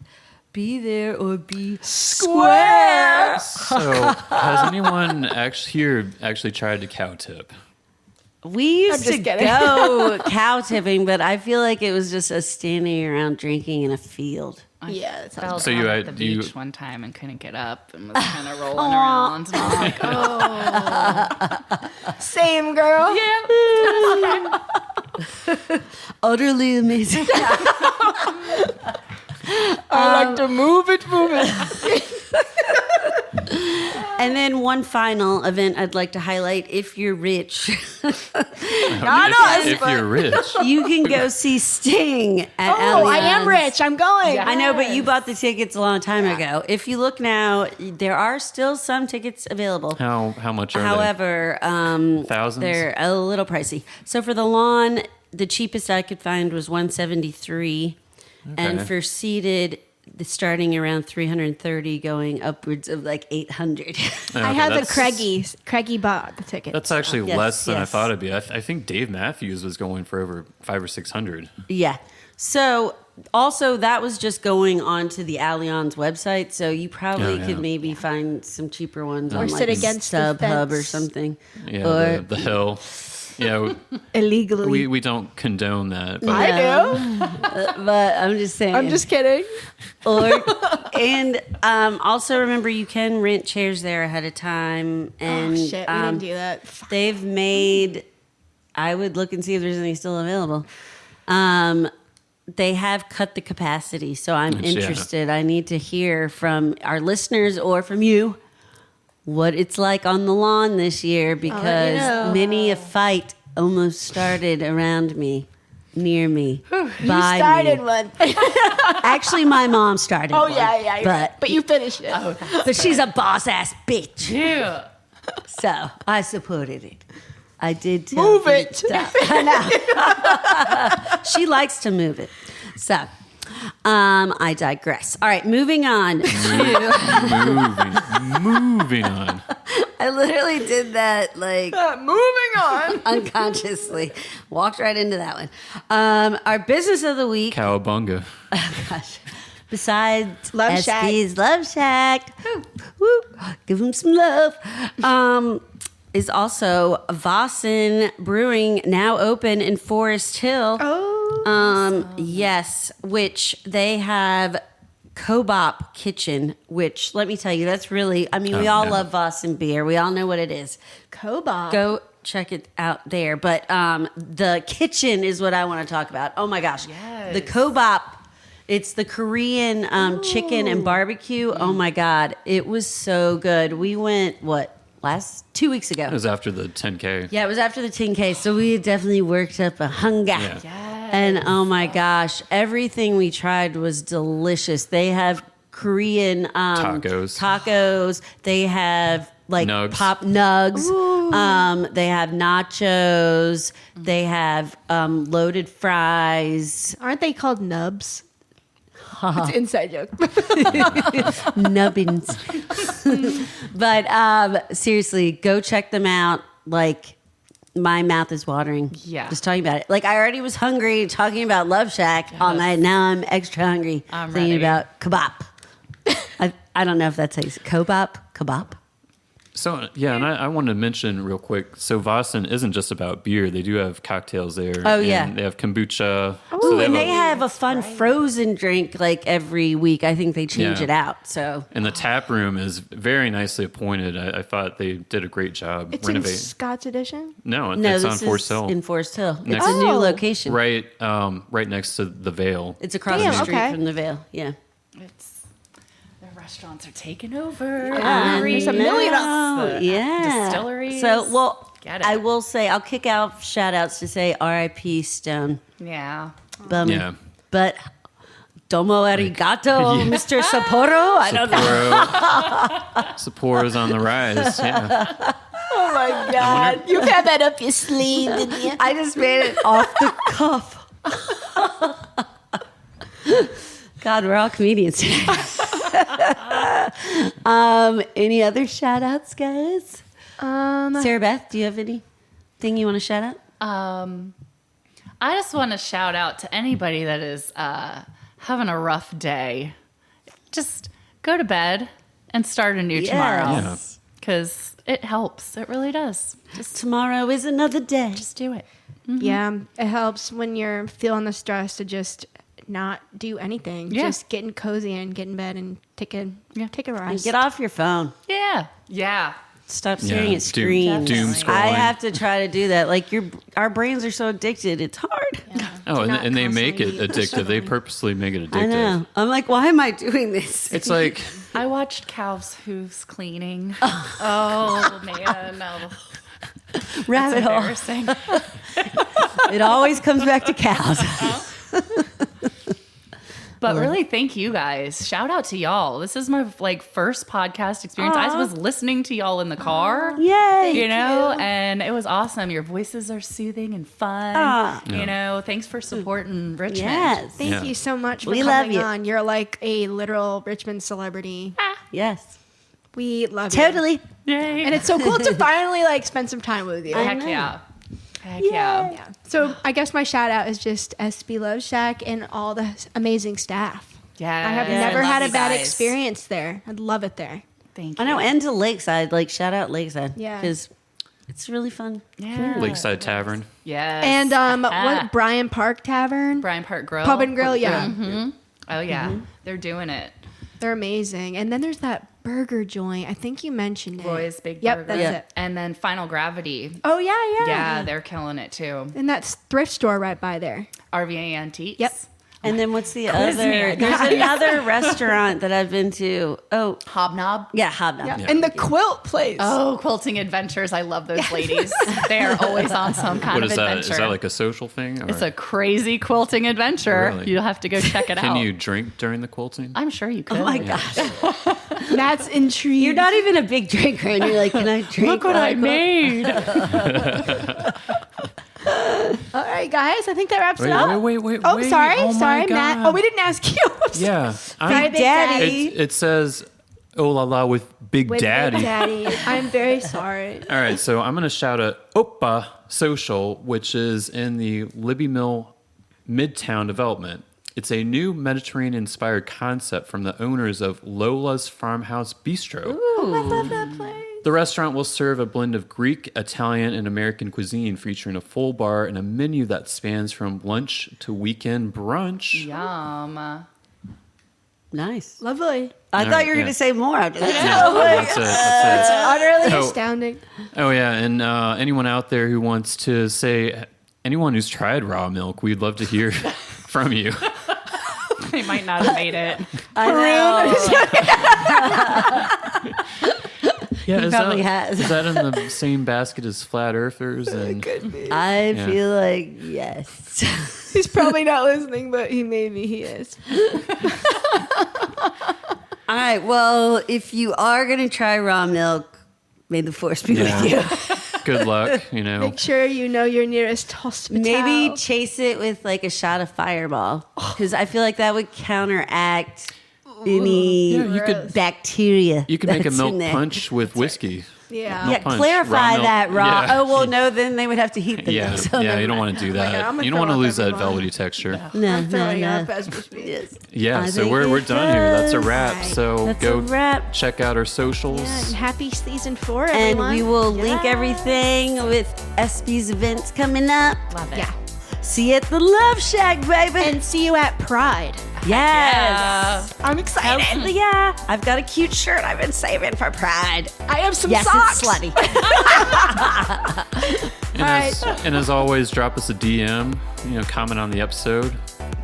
Be there or be square. So, has anyone actually tried to cow tip? We used to just kidding. go cow tipping, but I feel like it was just us standing around drinking in a field. Yeah, that sounds Fell So down you at had- the you- beach one time and couldn't get up and was kind of rolling around. And I was like, same girl. Utterly amazing. I like to move it. And then one final event I'd like to highlight. If you're rich, If you're rich. you can go see Sting at Oh, I am Allianz. rich. I'm going. I know, but you bought the tickets a long time ago. If you look now, there are still some tickets available. How much are However, Thousands? they're a little pricey. So for the lawn, the cheapest I could find was $173, and Okay. for seated, starting around $330, going upwards of like $800. they? I Okay, have the that's- Craigie bought the ticket. That's actually Yes, less than I yes. thought it'd be. I think Dave Matthews was going for over $500 or $600. Yeah. So also that was just going onto the Allianz website, so you probably Oh, yeah. could maybe find some cheaper ones on sit like against the StubHub or fence. something. Yeah, Or the hill. Yeah, Illegally. we don't condone that. But I do. but I'm just saying. I'm just kidding. And also remember you can rent chairs there ahead of time. And Oh, shit. We didn't do that. they've made. I would look and see if there's any still available. They have cut the capacity, so I'm Yeah. interested. I need to hear from our listeners or from you what it's like on the lawn this year, because know. many a fight almost started around me, near me, You by started me. one. Actually, my mom started. Oh, one, yeah. You're right. but But you finished it. but she's a boss ass bitch, yeah. so I supported it. I did tell Move her it. to stop. I know. She likes to move it. So, I digress. All right, moving on. moving on. I literally did that like Moving on. unconsciously. Walked right into that one. Our business of the week. Cowabunga. Gosh. Besides Loveshack. SB's Loveshack, woo, give them some love. Is also Vossen Brewing, now open in Forest Hill. Yes, which they have Kobop Kitchen, which let me tell you, that's really, I mean, we all love Vossen beer. We all know what it is. Kobop. Go check it out there. But the kitchen is what I want to talk about. Oh my gosh. Yes. The Kobop. It's the Korean chicken and barbecue. Oh my God. It was so good. We went, 2 weeks ago? It was after the 10K. Yeah, it was after the 10K. So we definitely worked up a hunger. Yeah. Yes. And oh my gosh, everything we tried was delicious. They have Korean tacos. They have like Nugs. pop nugs. They have nachos. They have loaded fries. Aren't they called nubs? It's an inside joke. Nubbins. But seriously, go check them out. Like, my mouth is watering. Yeah. Just talking about it. Like, I already was hungry talking about Loveshack all night. Now I'm extra hungry I'm thinking ready. about kebab. I don't know if that says kebab. So, yeah, and I wanted to mention real quick. So, Vossen isn't just about beer. They do have cocktails there. Oh, yeah. And they have kombucha. Ooh, and they have a fun frozen drink like every week. I think they change Yeah. it out. So And the tap room is very nicely appointed. I thought they did a great job It's in renovating. Scott's Edition. No, no, it's this on Forest is Hill. in Forest Hill. Next- It's a new Oh. location. Right next to the Vale. It's across Damn, the street okay. from the Vale. Yeah. It's the restaurants are taking over. There's a million of The Yeah. distilleries. So, well, Get it. I will say, I'll kick out shout outs to say RIP Stone. Yeah. Bummer. Yeah. But domo arigato, Mr. Sapporo. I don't know. Sapporo's on the rise. Yeah. Oh my God. You had that up your sleeve, didn't you? I just made it off the cuff. God, we're all comedians today. Any other shout outs, guys? Sarabeth, do you have anything you want to shout out? I just want to shout out to anybody that is having a rough day. Just go to bed and start anew tomorrow. Yeah. Because it helps. It really does. Just Tomorrow is another day. just do it. Yeah, it helps when you're feeling the stress to just not do anything. Yeah. Just getting cozy and get in bed and take a And rest. get off your phone. Yeah. Yeah. Stop staring Yeah, at screens. doom I scrolling. have to try to do that. Like our brains are so addicted. It's hard. Oh, not and they make it constantly addictive. They purposely make it addictive. I know. I'm like, why am I doing this? It's like, I watched cows' hooves cleaning. Oh, man. No. Rabbit hole. Embarrassing. It always comes back to cows. But really, thank you guys. Shout out to y'all. This is my first podcast experience. I was listening to y'all in the car. Yay. You know, and it was awesome. Your voices are soothing and fun. You know, thanks for supporting Richmond. Yes. Thank Yeah. you so much for We love coming you. on. You're like a literal Richmond celebrity. Yes. We love you. Totally. Yay. And it's so cool to finally spend some time with you. I heck know. yeah. Heck yeah. Yeah. So I guess my shout out is just SB Loveshack and all the amazing staff. Yeah. I have never had a bad experience there. I'd love it there. Thank you. I know. And to Lakeside. Like, shout out Lakeside. Yeah. Because it's really fun. Yeah. Lakeside Tavern. Yes. And what Bryan Park Tavern? Bryan Park Grill. Pub and Grill, yeah. Oh, yeah. They're doing it. They're amazing. And then there's that burger joint. I think you mentioned it. Roy's Big Yep, Burger. that's Yeah. it. And then Final Gravity. Oh, yeah. Yeah, they're killing it too. And that thrift store right by there. RVA Antiques. Yep. And then what's the Quiz other? me. There's another restaurant that I've been to. Oh, Hobnob. yeah, Hobnob. And the quilt place. Oh, Quilting Adventures. I love those ladies. They are always on some kind What of is that? adventure. Is that like a social thing? Or It's a crazy quilting adventure. Really? You'll have to go check it out. Can you drink during the quilting? I'm sure you could. Oh my gosh. That's intriguing. You're not even a big drinker. And you're like, can I drink? Look what I made. All right, guys. I think that wraps it Wait, up. wait. Oh, sorry. Oh my sorry, God. Matt. Oh, we didn't ask you. Yeah. Hi, Big Daddy. It says Oh La La with Big With Daddy. Big Daddy. I'm very sorry. All right, so I'm going to shout out Oppa Social, which is in the Libby Mill Midtown development. It's a new Mediterranean-inspired concept from the owners of Lola's Farmhouse Bistro. Oh, I love that place. The restaurant will serve a blend of Greek, Italian, and American cuisine, featuring a full bar and a menu that spans from lunch to weekend brunch. Yum. Nice. Lovely. I thought you were yeah. going to say more after that. That's it. That's it. Utterly Oh. astounding. Oh yeah, and anyone out there who wants to say, anyone who's tried raw milk, we'd love to hear from you. They might not have made it. I know. Yeah, probably has. Is that in the same basket as flat earthers? And I Yeah. feel like yes. He's probably not listening, but he is. All right. Well, if you are going to try raw milk, may the force be Yeah. with you. good luck, Make sure you know your nearest hospital. Maybe chase it with like a shot of Fireball, because I feel like that would counteract any Yeah, you could- bacteria. You can make a that's in milk there. punch with whiskey. Yeah. Yeah, Milk punch, clarify raw milk. that raw. Yeah. Oh well, no. Then they would have to heat the Yeah, milk. So yeah, never you don't mind. want to do Like, that. I'm gonna You don't want to throw up lose that everyone. velvety texture. No, I'm throwing no, up no. as we speak. Yes. Yeah, I so think we're it done here. That's a does. wrap. So That's go a wrap. check out our socials. Yeah, and happy season 4, And everyone. we will link Yeah. everything with SB's events coming up. Love it. Yeah. See you at the Loveshack, baby. And see you at Pride. Yes. I'm excited. Yeah. I've got a cute shirt I've been saving for Pride. I have some Yes, socks. it's slutty. And as always, drop us a DM, comment on the episode,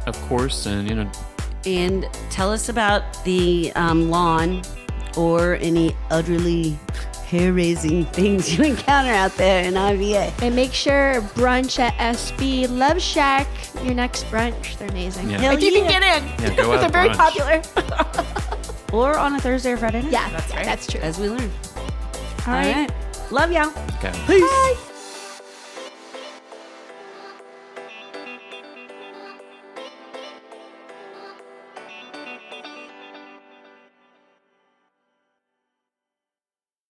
of course, and, And tell us about the lawn or any utterly hair-raising things you encounter out there in IVA. And make sure brunch at SB Loveshack, your next brunch. They're amazing. Yeah. If you can get in. Yeah, go out They're very brunch. popular. Or on a Thursday or Friday night. Yeah, That's right. That's true. As we learn. All right. Love y'all. okay. Peace.